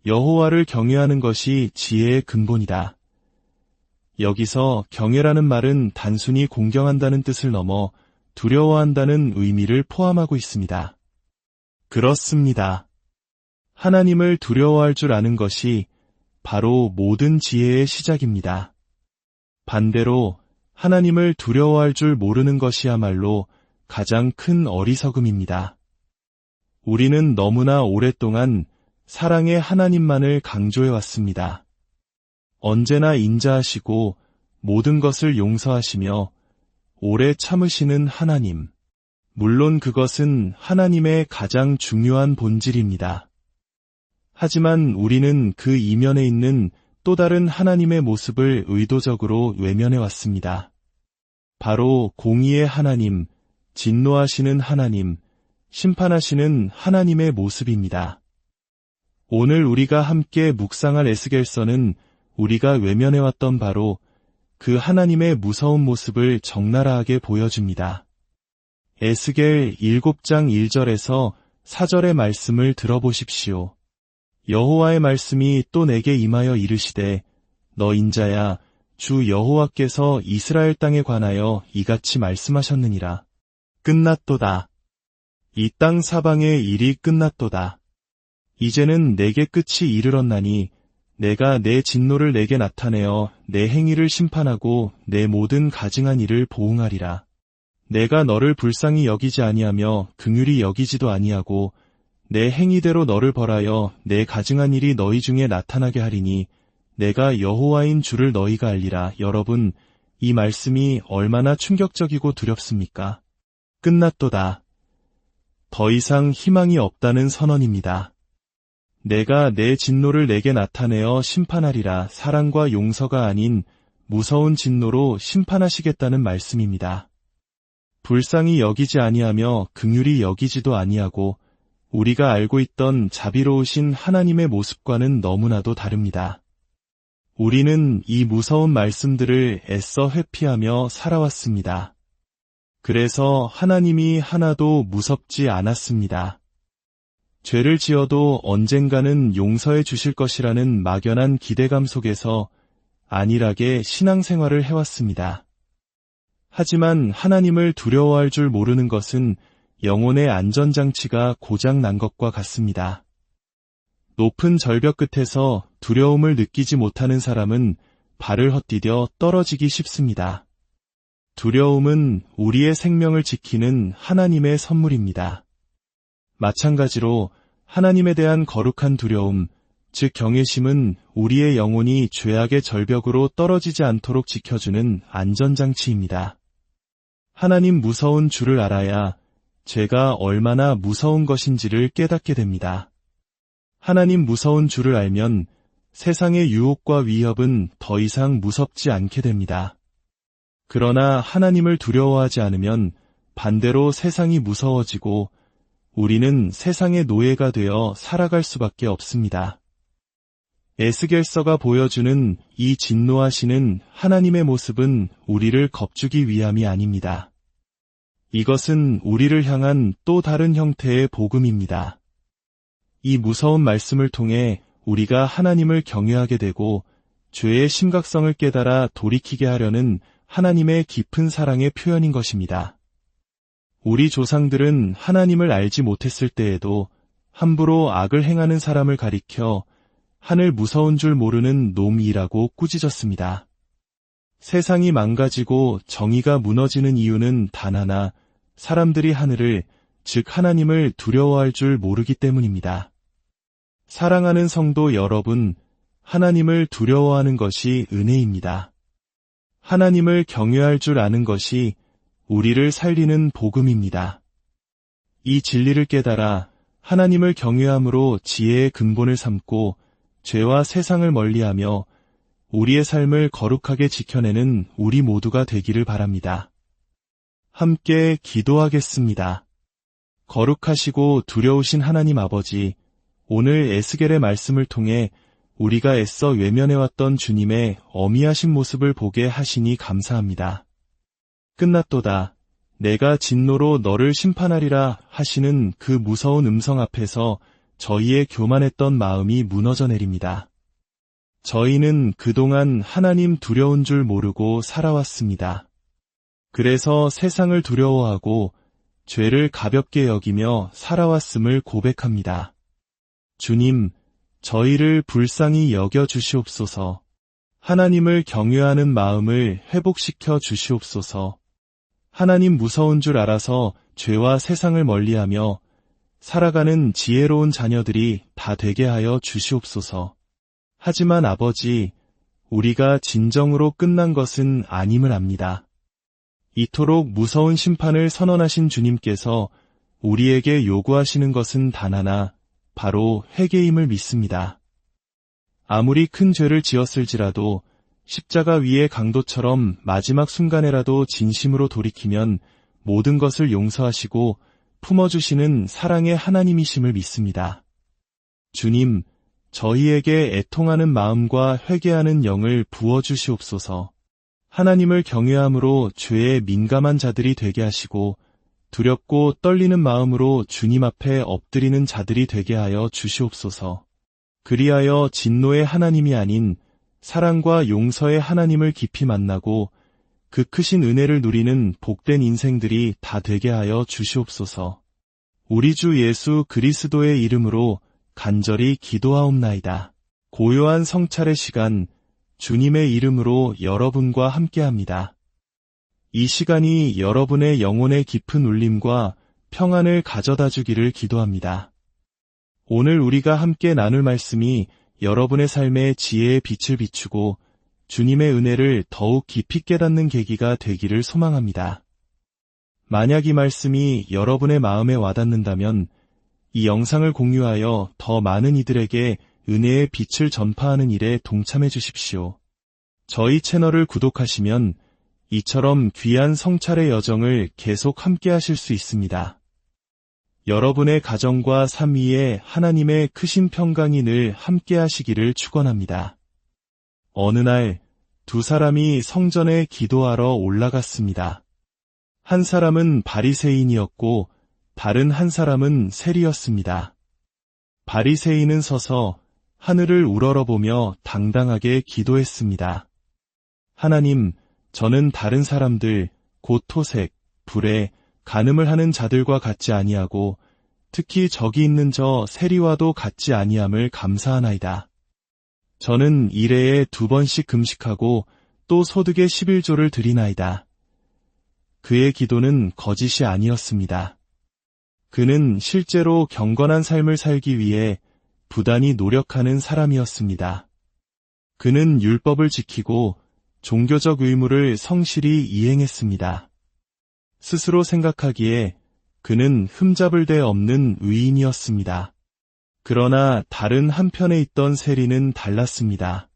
여호와를 경외하는 것이 지혜의 근본이다. 여기서 경외라는 말은 단순히 공경한다는 뜻을 넘어 두려워한다는 의미를 포함하고 있습니다. 그렇습니다. 하나님을 두려워할 줄 아는 것이 바로 모든 지혜의 시작입니다. 반대로 하나님을 두려워할 줄 모르는 것이야말로 가장 큰 어리석음입니다. 우리는 너무나 오랫동안 사랑의 하나님만을 강조해왔습니다. 언제나 인자하시고 모든 것을 용서하시며 오래 참으시는 하나님, 물론 그것은 하나님의 가장 중요한 본질입니다. 하지만 우리는 그 이면에 있는 또 다른 하나님의 모습을 의도적으로 외면해 왔습니다. 바로 공의의 하나님, 진노하시는 하나님, 심판하시는 하나님의 모습입니다. 오늘 우리가 함께 묵상할 에스겔서는 우리가 외면해왔던 바로 그 하나님의 무서운 모습을 적나라하게 보여줍니다. 에스겔 7장 1절에서 4절의 말씀을 들어보십시오. 여호와의 말씀이 또 내게 임하여 이르시되 너 인자야 주 여호와께서 이스라엘 땅에 관하여 이같이 말씀하셨느니라. 끝났도다. 이 땅 사방의 일이 끝났도다. 이제는 내게 끝이 이르렀나니 내가 내 진노를 내게 나타내어 내 행위를 심판하고 내 모든 가증한 일을 보응하리라. 내가 너를 불쌍히 여기지 아니하며 긍휼히 여기지도 아니하고 내 행위대로 너를 벌하여 내 가증한 일이 너희 중에 나타나게 하리니 내가 여호와인 줄을 너희가 알리라. 여러분, 이 말씀이 얼마나 충격적이고 두렵습니까? 끝났도다. 더 이상 희망이 없다는 선언입니다. 내가 내 진노를 내게 나타내어 심판하리라. 사랑과 용서가 아닌 무서운 진노로 심판하시겠다는 말씀입니다. 불쌍히 여기지 아니하며 긍휼히 여기지도 아니하고 우리가 알고 있던 자비로우신 하나님의 모습과는 너무나도 다릅니다. 우리는 이 무서운 말씀들을 애써 회피하며 살아왔습니다. 그래서 하나님이 하나도 무섭지 않았습니다. 죄를 지어도 언젠가는 용서해 주실 것이라는 막연한 기대감 속에서 안일하게 신앙생활을 해왔습니다. 하지만 하나님을 두려워할 줄 모르는 것은 영혼의 안전장치가 고장 난 것과 같습니다. 높은 절벽 끝에서 두려움을 느끼지 못하는 사람은 발을 헛디뎌 떨어지기 쉽습니다. 두려움은 우리의 생명을 지키는 하나님의 선물입니다. 마찬가지로 하나님에 대한 거룩한 두려움, 즉 경외심은 우리의 영혼이 죄악의 절벽으로 떨어지지 않도록 지켜주는 안전장치입니다. 하나님 무서운 줄을 알아야 죄가 얼마나 무서운 것인지를 깨닫게 됩니다. 하나님 무서운 줄을 알면 세상의 유혹과 위협은 더 이상 무섭지 않게 됩니다. 그러나 하나님을 두려워하지 않으면 반대로 세상이 무서워지고 우리는 세상의 노예가 되어 살아갈 수밖에 없습니다. 에스겔서가 보여주는 이 진노하시는 하나님의 모습은 우리를 겁주기 위함이 아닙니다. 이것은 우리를 향한 또 다른 형태의 복음입니다. 이 무서운 말씀을 통해 우리가 하나님을 경외하게 되고 죄의 심각성을 깨달아 돌이키게 하려는 하나님의 깊은 사랑의 표현인 것입니다. 우리 조상들은 하나님을 알지 못했을 때에도 함부로 악을 행하는 사람을 가리켜 하늘 무서운 줄 모르는 놈이라고 꾸짖었습니다. 세상이 망가지고 정의가 무너지는 이유는 단 하나, 사람들이 하늘을, 즉 하나님을 두려워할 줄 모르기 때문입니다. 사랑하는 성도 여러분, 하나님을 두려워하는 것이 은혜입니다. 하나님을 경외할 줄 아는 것이 우리를 살리는 복음입니다. 이 진리를 깨달아 하나님을 경외함으로 지혜의 근본을 삼고 죄와 세상을 멀리하며 우리의 삶을 거룩하게 지켜내는 우리 모두가 되기를 바랍니다. 함께 기도하겠습니다. 거룩하시고 두려우신 하나님 아버지, 오늘 에스겔의 말씀을 통해 우리가 애써 외면해왔던 주님의 어미하신 모습을 보게 하시니 감사합니다. 끝났도다. 내가 진노로 너를 심판하리라 하시는 그 무서운 음성 앞에서 저희의 교만했던 마음이 무너져 내립니다. 저희는 그동안 하나님 두려운 줄 모르고 살아왔습니다. 그래서 세상을 두려워하고 죄를 가볍게 여기며 살아왔음을 고백합니다. 주님, 저희를 불쌍히 여겨 주시옵소서. 하나님을 경외하는 마음을 회복시켜 주시옵소서. 하나님 무서운 줄 알아서 죄와 세상을 멀리하며 살아가는 지혜로운 자녀들이 다 되게 하여 주시옵소서. 하지만 아버지, 우리가 진정으로 끝난 것은 아님을 압니다. 이토록 무서운 심판을 선언하신 주님께서 우리에게 요구하시는 것은 단 하나, 바로 회개임을 믿습니다. 아무리 큰 죄를 지었을지라도 십자가 위의 강도처럼 마지막 순간에라도 진심으로 돌이키면 모든 것을 용서하시고 품어주시는 사랑의 하나님이심을 믿습니다. 주님, 저희에게 애통하는 마음과 회개하는 영을 부어주시옵소서. 하나님을 경외함으로 죄에 민감한 자들이 되게 하시고 두렵고 떨리는 마음으로 주님 앞에 엎드리는 자들이 되게 하여 주시옵소서. 그리하여 진노의 하나님이 아닌 사랑과 용서의 하나님을 깊이 만나고 그 크신 은혜를 누리는 복된 인생들이 다 되게 하여 주시옵소서. 우리 주 예수 그리스도의 이름으로 간절히 기도하옵나이다. 고요한 성찰의 시간, 주님의 이름으로 여러분과 함께합니다. 이 시간이 여러분의 영혼의 깊은 울림과 평안을 가져다 주기를 기도합니다. 오늘 우리가 함께 나눌 말씀이 여러분의 삶의 지혜의 빛을 비추고 주님의 은혜를 더욱 깊이 깨닫는 계기가 되기를 소망합니다. 만약 이 말씀이 여러분의 마음에 와닿는다면 이 영상을 공유하여 더 많은 이들에게 은혜의 빛을 전파하는 일에 동참해 주십시오. 저희 채널을 구독하시면 이처럼 귀한 성찰의 여정을 계속 함께 하실 수 있습니다. 여러분의 가정과 삶 위에 하나님의 크신 평강이 늘 함께 하시기를 축원합니다. 어느 날 두 사람이 성전에 기도하러 올라갔습니다. 한 사람은 바리새인이었고 다른 한 사람은 세리였습니다. 바리새인은 서서 하늘을 우러러보며 당당하게 기도했습니다. 하나님, 저는 다른 사람들, 곧 토색, 불에, 간음을 하는 자들과 같지 아니하고 특히 저기 있는 저 세리와도 같지 아니함을 감사하나이다. 저는 일해에 2번씩 금식하고 또 소득의 11조를 드리나이다. 그의 기도는 거짓이 아니었습니다. 그는 실제로 경건한 삶을 살기 위해 부단히 노력하는 사람이었습니다. 그는 율법을 지키고 종교적 의무를 성실히 이행했습니다. 스스로 생각하기에 그는 흠잡을 데 없는 의인이었습니다. 그러나 다른 한편에 있던 세리는 달랐습니다.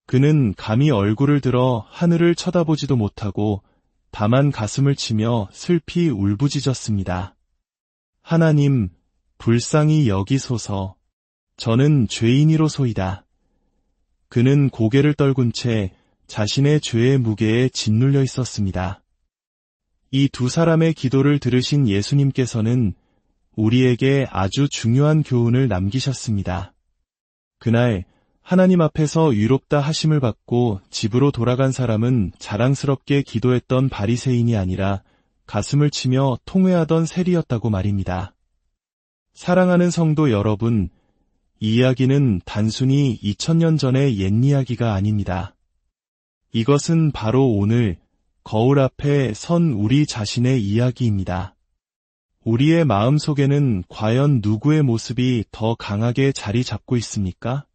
그는 감히 얼굴을 들어 하늘을 쳐다보지도 못하고 다만 가슴을 치며 슬피 울부짖었습니다. 하나님, 불쌍히 여기소서. 저는 죄인이로소이다. 그는 고개를 떨군 채 자신의 죄의 무게에 짓눌려 있었습니다. 이 두 사람의 기도를 들으신 예수님께서는 우리에게 아주 중요한 교훈을 남기셨습니다. 그날 하나님 앞에서 위롭다 하심을 받고 집으로 돌아간 사람은 자랑스럽게 기도했던 바리새인이 아니라 가슴을 치며 통회하던 세리였다고 말입니다. 사랑하는 성도 여러분, 이 이야기는 단순히 2000년 전의 옛 이야기가 아닙니다. 이것은 바로 오늘 거울 앞에 선 우리 자신의 이야기입니다. 우리의 마음 속에는 과연 누구의 모습이 더 강하게 자리 잡고 있습니까?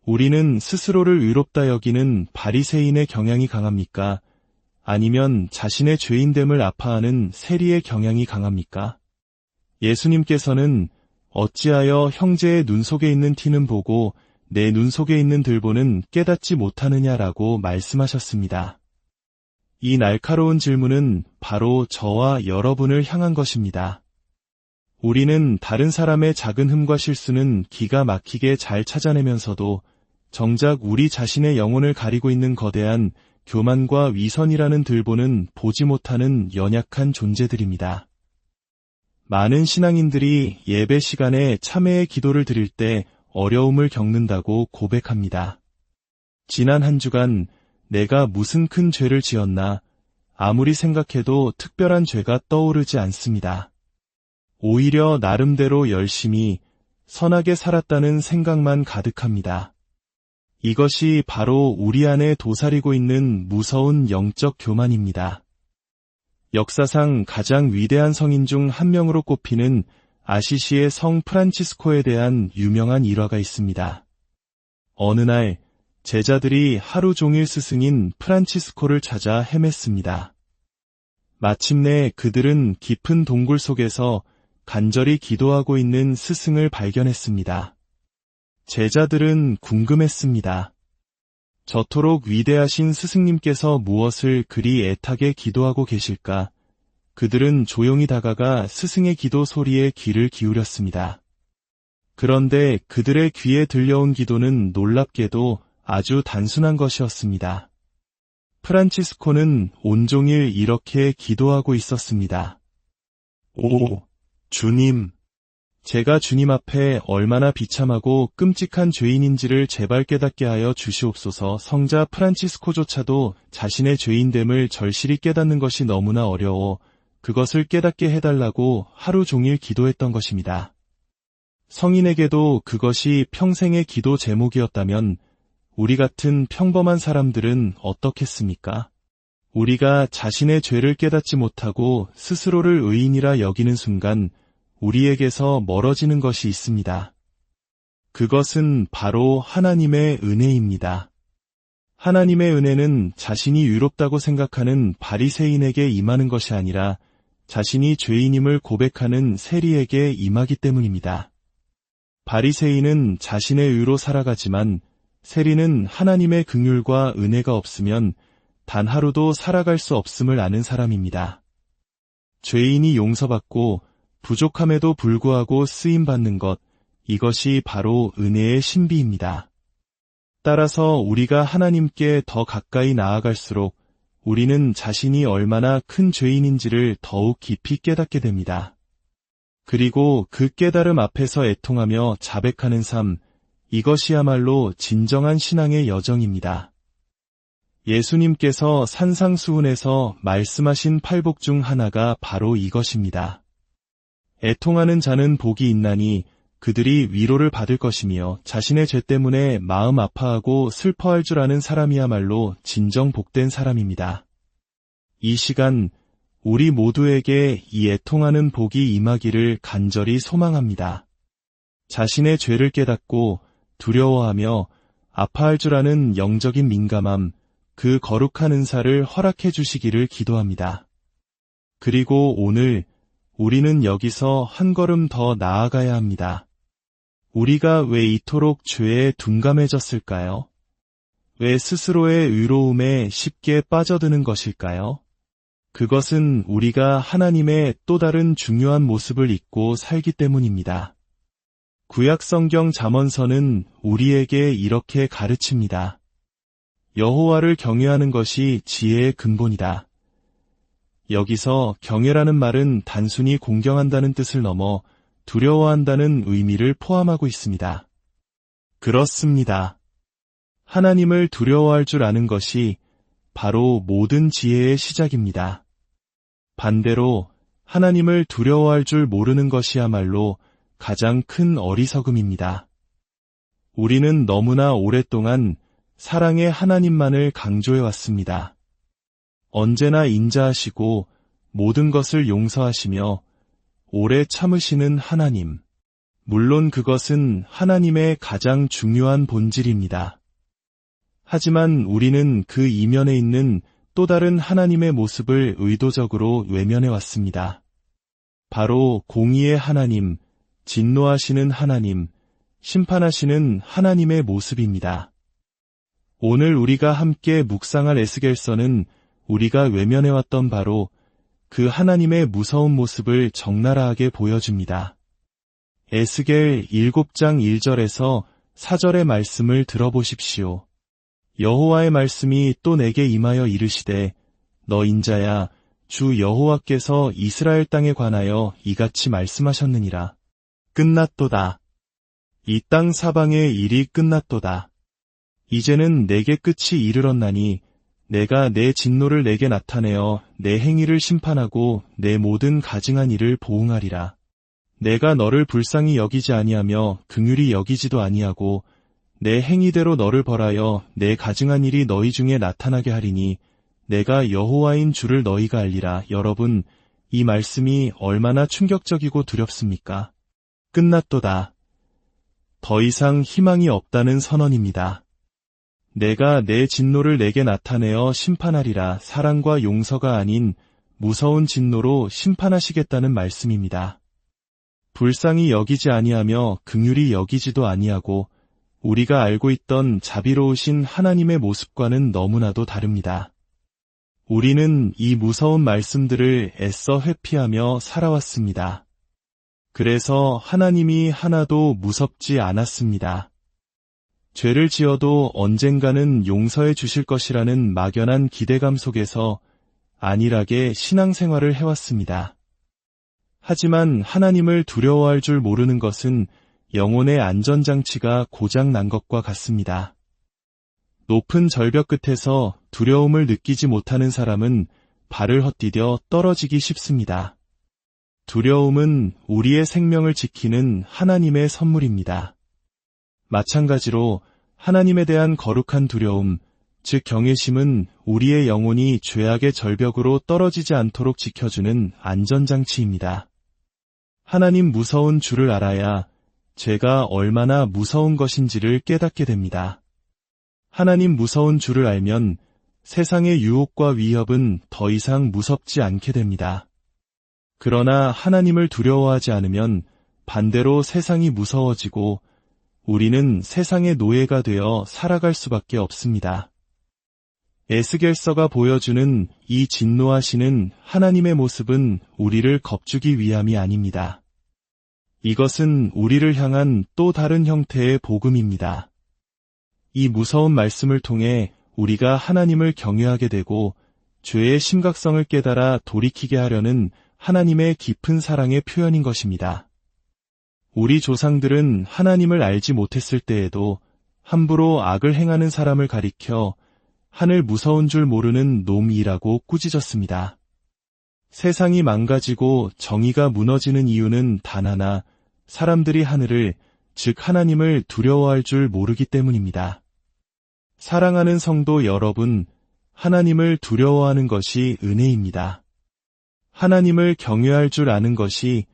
우리는 스스로를 의롭다 여기는 바리새인의 경향이 강합니까? 아니면 자신의 죄인됨을 아파하는 세리의 경향이 강합니까? 예수님께서는 어찌하여 형제의 눈 속에 있는 티는 보고 내 눈 속에 있는 들보는 깨닫지 못하느냐라고 말씀하셨습니다. 이 날카로운 질문은 바로 저와 여러분을 향한 것입니다. 우리는 다른 사람의 작은 흠과 실수는 기가 막히게 잘 찾아내면서도 정작 우리 자신의 영혼을 가리고 있는 거대한 교만과 위선이라는 들보는 보지 못하는 연약한 존재들입니다. 많은 신앙인들이 예배 시간에 참회의 기도를 드릴 때 어려움을 겪는다고 고백합니다. 지난 한 주간 내가 무슨 큰 죄를 지었나 아무리 생각해도 특별한 죄가 떠오르지 않습니다. 오히려 나름대로 열심히 선하게 살았다는 생각만 가득합니다. 이것이 바로 우리 안에 도사리고 있는 무서운 영적 교만입니다. 역사상 가장 위대한 성인 중 한 명으로 꼽히는 아시시의 성 프란치스코에 대한 유명한 일화가 있습니다. 어느 날 제자들이 하루 종일 스승인 프란치스코를 찾아 헤맸습니다. 마침내 그들은 깊은 동굴 속에서 간절히 기도하고 있는 스승을 발견했습니다. 제자들은 궁금했습니다. 저토록 위대하신 스승님께서 무엇을 그리 애타게 기도하고 계실까? 그들은 조용히 다가가 스승의 기도 소리에 귀를 기울였습니다. 그런데 그들의 귀에 들려온 기도는 놀랍게도 아주 단순한 것이었습니다. 프란치스코는 온종일 이렇게 기도하고 있었습니다. 오, 주님! 제가 주님 앞에 얼마나 비참하고 끔찍한 죄인인지를 제발 깨닫게 하여 주시옵소서. 성자 프란치스코조차도 자신의 죄인됨을 절실히 깨닫는 것이 너무나 어려워 그것을 깨닫게 해달라고 하루 종일 기도했던 것입니다. 성인에게도 그것이 평생의 기도 제목이었다면 우리 같은 평범한 사람들은 어떻겠습니까? 우리가 자신의 죄를 깨닫지 못하고 스스로를 의인이라 여기는 순간 우리에게서 멀어지는 것이 있습니다. 그것은 바로 하나님의 은혜입니다. 하나님의 은혜는 자신이 의롭다고 생각하는 바리새인에게 임하는 것이 아니라 자신이 죄인임을 고백하는 세리에게 임하기 때문입니다. 바리새인은 자신의 의로 살아가지만 세리는 하나님의 긍휼과 은혜가 없으면 단 하루도 살아갈 수 없음을 아는 사람입니다. 죄인이 용서받고 부족함에도 불구하고 쓰임받는 것, 이것이 바로 은혜의 신비입니다. 따라서 우리가 하나님께 더 가까이 나아갈수록 우리는 자신이 얼마나 큰 죄인인지를 더욱 깊이 깨닫게 됩니다. 그리고 그 깨달음 앞에서 애통하며 자백하는 삶, 이것이야말로 진정한 신앙의 여정입니다. 예수님께서 산상수훈에서 말씀하신 팔복 중 하나가 바로 이것입니다. 애통하는 자는 복이 있나니 그들이 위로를 받을 것이며 자신의 죄 때문에 마음 아파하고 슬퍼할 줄 아는 사람이야말로 진정 복된 사람입니다. 이 시간 우리 모두에게 이 애통하는 복이 임하기를 간절히 소망합니다. 자신의 죄를 깨닫고 두려워하며 아파할 줄 아는 영적인 민감함, 그 거룩한 은사를 허락해 주시기를 기도합니다. 그리고 오늘 우리는 여기서 한 걸음 더 나아가야 합니다. 우리가 왜 이토록 죄에 둔감해졌을까요? 왜 스스로의 의로움에 쉽게 빠져드는 것일까요? 그것은 우리가 하나님의 또 다른 중요한 모습을 잊고 살기 때문입니다. 구약성경 잠언서는 우리에게 이렇게 가르칩니다. 여호와를 경외하는 것이 지혜의 근본이다. 여기서 경외라는 말은 단순히 공경한다는 뜻을 넘어 두려워한다는 의미를 포함하고 있습니다. 그렇습니다. 하나님을 두려워할 줄 아는 것이 바로 모든 지혜의 시작입니다. 반대로 하나님을 두려워할 줄 모르는 것이야말로 가장 큰 어리석음입니다. 우리는 너무나 오랫동안 사랑의 하나님만을 강조해왔습니다. 언제나 인자하시고 모든 것을 용서하시며 오래 참으시는 하나님. 물론 그것은 하나님의 가장 중요한 본질입니다. 하지만 우리는 그 이면에 있는 또 다른 하나님의 모습을 의도적으로 외면해왔습니다. 바로 공의의 하나님, 진노하시는 하나님, 심판하시는 하나님의 모습입니다. 오늘 우리가 함께 묵상할 에스겔서는 우리가 외면해왔던 바로 그 하나님의 무서운 모습을 적나라하게 보여줍니다. 에스겔 7장 1절에서 4절의 말씀을 들어보십시오. 여호와의 말씀이 또 내게 임하여 이르시되 너 인자야 주 여호와께서 이스라엘 땅에 관하여 이같이 말씀하셨느니라. 끝났도다. 이 땅 사방의 일이 끝났도다. 이제는 내게 끝이 이르렀나니 내가 내 진노를 내게 나타내어 내 행위를 심판하고 내 모든 가증한 일을 보응하리라. 내가 너를 불쌍히 여기지 아니하며 긍휼히 여기지도 아니하고 내 행위대로 너를 벌하여 내 가증한 일이 너희 중에 나타나게 하리니 내가 여호와인 줄을 너희가 알리라. 여러분, 이 말씀이 얼마나 충격적이고 두렵습니까? 끝났도다. 더 이상 희망이 없다는 선언입니다. 내가 내 진노를 내게 나타내어 심판하리라. 사랑과 용서가 아닌 무서운 진노로 심판하시겠다는 말씀입니다. 불쌍히 여기지 아니하며 긍휼히 여기지도 아니하고 우리가 알고 있던 자비로우신 하나님의 모습과는 너무나도 다릅니다. 우리는 이 무서운 말씀들을 애써 회피하며 살아왔습니다. 그래서 하나님이 하나도 무섭지 않았습니다. 죄를 지어도 언젠가는 용서해 주실 것이라는 막연한 기대감 속에서 안일하게 신앙생활을 해왔습니다. 하지만 하나님을 두려워할 줄 모르는 것은 영혼의 안전장치가 고장 난 것과 같습니다. 높은 절벽 끝에서 두려움을 느끼지 못하는 사람은 발을 헛디뎌 떨어지기 쉽습니다. 두려움은 우리의 생명을 지키는 하나님의 선물입니다. 마찬가지로 하나님에 대한 거룩한 두려움, 즉 경외심은 우리의 영혼이 죄악의 절벽으로 떨어지지 않도록 지켜주는 안전장치입니다. 하나님 무서운 줄을 알아야 죄가 얼마나 무서운 것인지를 깨닫게 됩니다. 하나님 무서운 줄을 알면 세상의 유혹과 위협은 더 이상 무섭지 않게 됩니다. 그러나 하나님을 두려워하지 않으면 반대로 세상이 무서워지고 우리는 세상의 노예가 되어 살아갈 수밖에 없습니다. 에스겔서가 보여주는 이 진노하시는 하나님의 모습은 우리를 겁주기 위함이 아닙니다. 이것은 우리를 향한 또 다른 형태의 복음입니다. 이 무서운 말씀을 통해 우리가 하나님을 경외하게 되고 죄의 심각성을 깨달아 돌이키게 하려는 하나님의 깊은 사랑의 표현인 것입니다. 우리 조상들은 하나님을 알지 못했을 때에도 함부로 악을 행하는 사람을 가리켜 하늘 무서운 줄 모르는 놈이라고 꾸짖었습니다. 세상이 망가지고 정의가 무너지는 이유는 단 하나, 사람들이 하늘을, 즉 하나님을 두려워할 줄 모르기 때문입니다. 사랑하는 성도 여러분, 하나님을 두려워하는 것이 은혜입니다. 하나님을 경외할 줄 아는 것이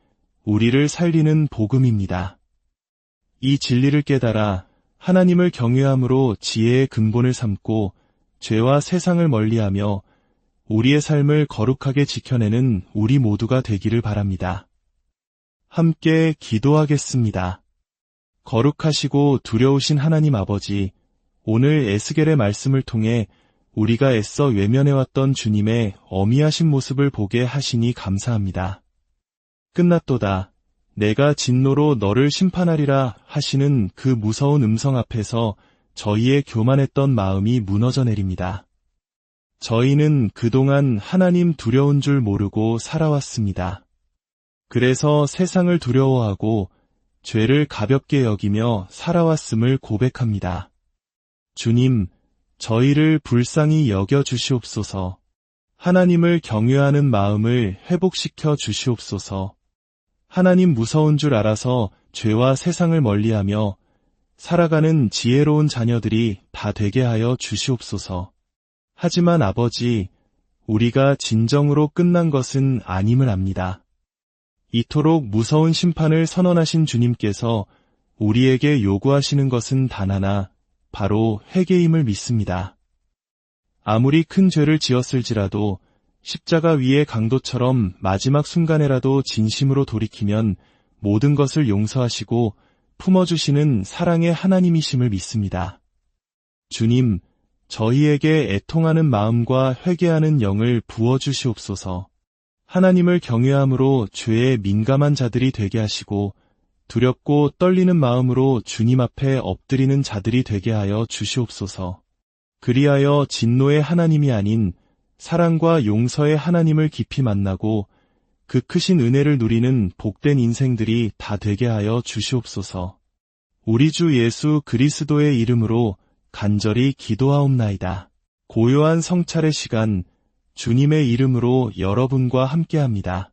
우리를 살리는 복음입니다. 이 진리를 깨달아 하나님을 경외함으로 지혜의 근본을 삼고 죄와 세상을 멀리하며 우리의 삶을 거룩하게 지켜내는 우리 모두가 되기를 바랍니다. 함께 기도하겠습니다. 거룩하시고 두려우신 하나님 아버지, 오늘 에스겔의 말씀을 통해 우리가 애써 외면해왔던 주님의 어미하신 모습을 보게 하시니 감사합니다. 끝났도다. 내가 진노로 너를 심판하리라 하시는 그 무서운 음성 앞에서 저희의 교만했던 마음이 무너져 내립니다. 저희는 그동안 하나님 두려운 줄 모르고 살아왔습니다. 그래서 세상을 두려워하고 죄를 가볍게 여기며 살아왔음을 고백합니다. 주님, 저희를 불쌍히 여겨 주시옵소서. 하나님을 경외하는 마음을 회복시켜 주시옵소서. 하나님 무서운 줄 알아서 죄와 세상을 멀리하며 살아가는 지혜로운 자녀들이 다 되게 하여 주시옵소서. 하지만 아버지, 우리가 진정으로 끝난 것은 아님을 압니다. 이토록 무서운 심판을 선언하신 주님께서 우리에게 요구하시는 것은 단 하나, 바로 회개임을 믿습니다. 아무리 큰 죄를 지었을지라도 십자가 위의 강도처럼 마지막 순간에라도 진심으로 돌이키면 모든 것을 용서하시고 품어주시는 사랑의 하나님이심을 믿습니다. 주님, 저희에게 애통하는 마음과 회개하는 영을 부어주시옵소서. 하나님을 경외함으로 죄에 민감한 자들이 되게 하시고 두렵고 떨리는 마음으로 주님 앞에 엎드리는 자들이 되게 하여 주시옵소서. 그리하여 진노의 하나님이 아닌 사랑과 용서의 하나님을 깊이 만나고 그 크신 은혜를 누리는 복된 인생들이 다 되게 하여 주시옵소서. 우리 주 예수 그리스도의 이름으로 간절히 기도하옵나이다. 고요한 성찰의 시간, 주님의 이름으로 여러분과 함께합니다.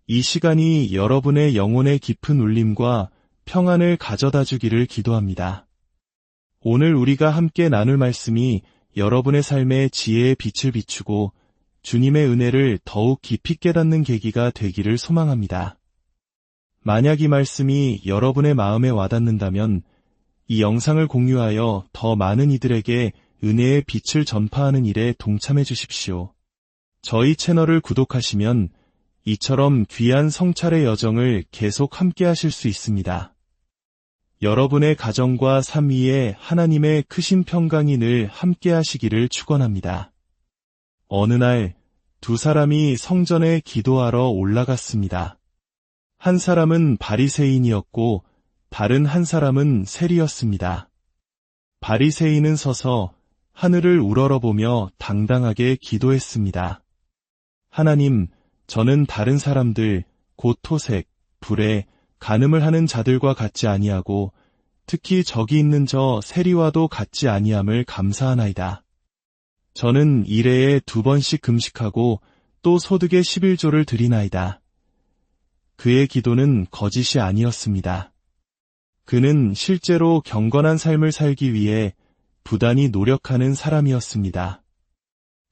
이 시간이 여러분의 영혼의 깊은 울림과 평안을 가져다 주기를 기도합니다. 오늘 우리가 함께 나눌 말씀이 여러분의 삶에 지혜의 빛을 비추고 주님의 은혜를 더욱 깊이 깨닫는 계기가 되기를 소망합니다. 만약 이 말씀이 여러분의 마음에 와닿는다면 이 영상을 공유하여 더 많은 이들에게 은혜의 빛을 전파하는 일에 동참해 주십시오. 저희 채널을 구독하시면 이처럼 귀한 성찰의 여정을 계속 함께 하실 수 있습니다. 여러분의 가정과 삶 위에 하나님의 크신 평강이 늘 함께 하시기를 축원합니다. 어느 날 두 사람이 성전에 기도하러 올라갔습니다. 한 사람은 바리새인이었고 다른 한 사람은 세리였습니다. 바리새인은 서서 하늘을 우러러보며 당당하게 기도했습니다. 하나님, 저는 다른 사람들, 곧 토색, 불에, 간음을 하는 자들과 같지 아니하고 특히 저기 있는 저 세리와도 같지 아니함을 감사하나이다. 저는 일해에 2번씩 금식하고 또 소득의 11조를 드리나이다. 그의 기도는 거짓이 아니었습니다. 그는 실제로 경건한 삶을 살기 위해 부단히 노력하는 사람이었습니다.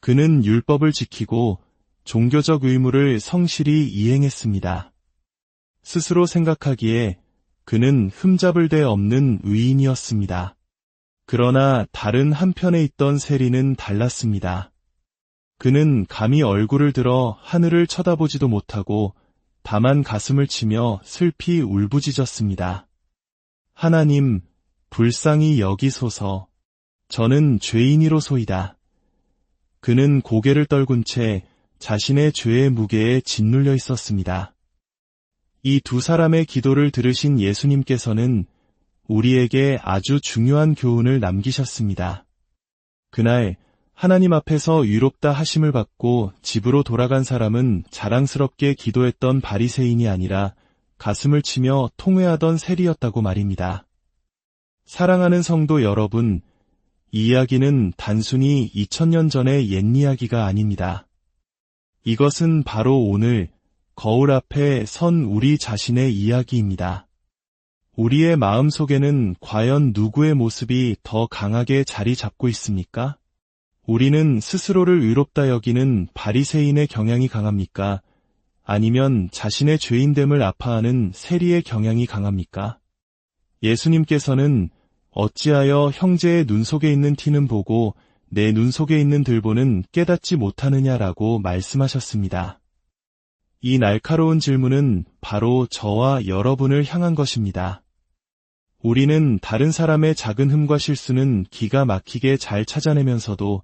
그는 율법을 지키고 종교적 의무를 성실히 이행했습니다. 스스로 생각하기에 그는 흠잡을 데 없는 의인이었습니다. 그러나 다른 한편에 있던 세리는 달랐습니다. 그는 감히 얼굴을 들어 하늘을 쳐다보지도 못하고 다만 가슴을 치며 슬피 울부짖었습니다. 하나님, 불쌍히 여기소서. 저는 죄인이로소이다. 그는 고개를 떨군 채 자신의 죄의 무게에 짓눌려 있었습니다. 이 두 사람의 기도를 들으신 예수님께서는 우리에게 아주 중요한 교훈을 남기셨습니다. 그날 하나님 앞에서 의롭다 하심을 받고 집으로 돌아간 사람은 자랑스럽게 기도했던 바리새인이 아니라 가슴을 치며 통회하던 세리였다고 말입니다. 사랑하는 성도 여러분, 이 이야기는 단순히 2000년 전의 옛 이야기가 아닙니다. 이것은 바로 오늘 거울 앞에 선 우리 자신의 이야기입니다. 우리의 마음 속에는 과연 누구의 모습이 더 강하게 자리 잡고 있습니까? 우리는 스스로를 의롭다 여기는 바리새인의 경향이 강합니까? 아니면 자신의 죄인됨을 아파하는 세리의 경향이 강합니까? 예수님께서는 어찌하여 형제의 눈 속에 있는 티는 보고 내 눈 속에 있는 들보는 깨닫지 못하느냐라고 말씀하셨습니다. 이 날카로운 질문은 바로 저와 여러분을 향한 것입니다. 우리는 다른 사람의 작은 흠과 실수는 기가 막히게 잘 찾아내면서도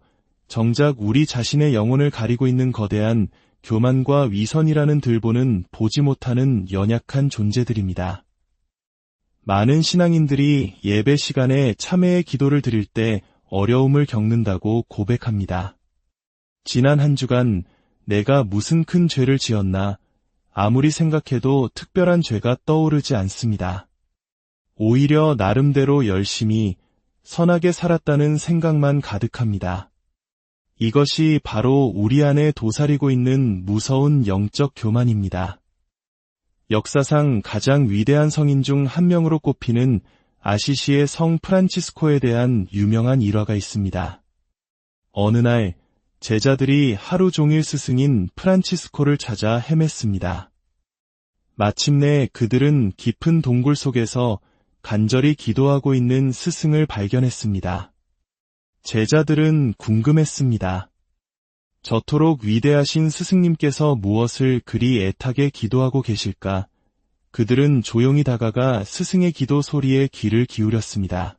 정작 우리 자신의 영혼을 가리고 있는 거대한 교만과 위선이라는 들보는 보지 못하는 연약한 존재들입니다. 많은 신앙인들이 예배 시간에 참회의 기도를 드릴 때 어려움을 겪는다고 고백합니다. 지난 한 주간 내가 무슨 큰 죄를 지었나, 아무리 생각해도 특별한 죄가 떠오르지 않습니다. 오히려 나름대로 열심히 선하게 살았다는 생각만 가득합니다. 이것이 바로 우리 안에 도사리고 있는 무서운 영적 교만입니다. 역사상 가장 위대한 성인 중 한 명으로 꼽히는 아시시의 성 프란치스코에 대한 유명한 일화가 있습니다. 어느 날 제자들이 하루 종일 스승인 프란치스코를 찾아 헤맸습니다. 마침내 그들은 깊은 동굴 속에서 간절히 기도하고 있는 스승을 발견했습니다. 제자들은 궁금했습니다. 저토록 위대하신 스승님께서 무엇을 그리 애타게 기도하고 계실까? 그들은 조용히 다가가 스승의 기도 소리에 귀를 기울였습니다.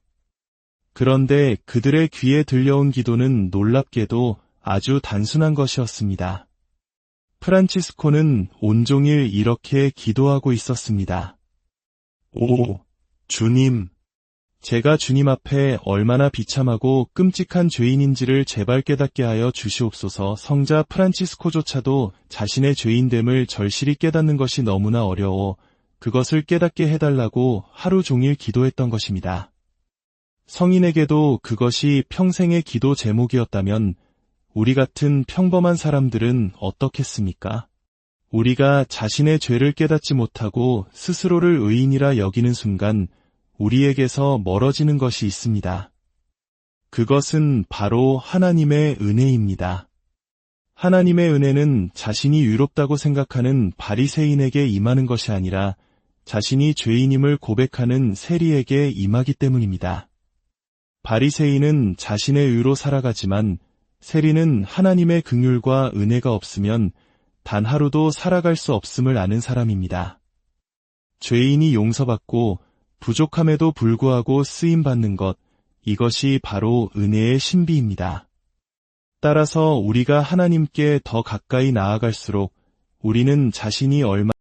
그런데 그들의 귀에 들려온 기도는 놀랍게도 아주 단순한 것이었습니다. 프란치스코는 온종일 이렇게 기도하고 있었습니다. 오, 주님, 제가 주님 앞에 얼마나 비참하고 끔찍한 죄인인지를 제발 깨닫게 하여 주시옵소서. 성자 프란치스코조차도 자신의 죄인됨을 절실히 깨닫는 것이 너무나 어려워 그것을 깨닫게 해달라고 하루 종일 기도했던 것입니다. 성인에게도 그것이 평생의 기도 제목이었다면 우리 같은 평범한 사람들은 어떻겠습니까? 우리가 자신의 죄를 깨닫지 못하고 스스로를 의인이라 여기는 순간 우리에게서 멀어지는 것이 있습니다. 그것은 바로 하나님의 은혜입니다. 하나님의 은혜는 자신이 의롭다고 생각하는 바리새인에게 임하는 것이 아니라 자신이 죄인임을 고백하는 세리에게 임하기 때문입니다. 바리새인은 자신의 의로 살아가지만 세리는 하나님의 긍휼과 은혜가 없으면 단 하루도 살아갈 수 없음을 아는 사람입니다. 죄인이 용서받고 부족함에도 불구하고 쓰임받는 것, 이것이 바로 은혜의 신비입니다. 따라서 우리가 하나님께 더 가까이 나아갈수록 우리는 자신이 얼마나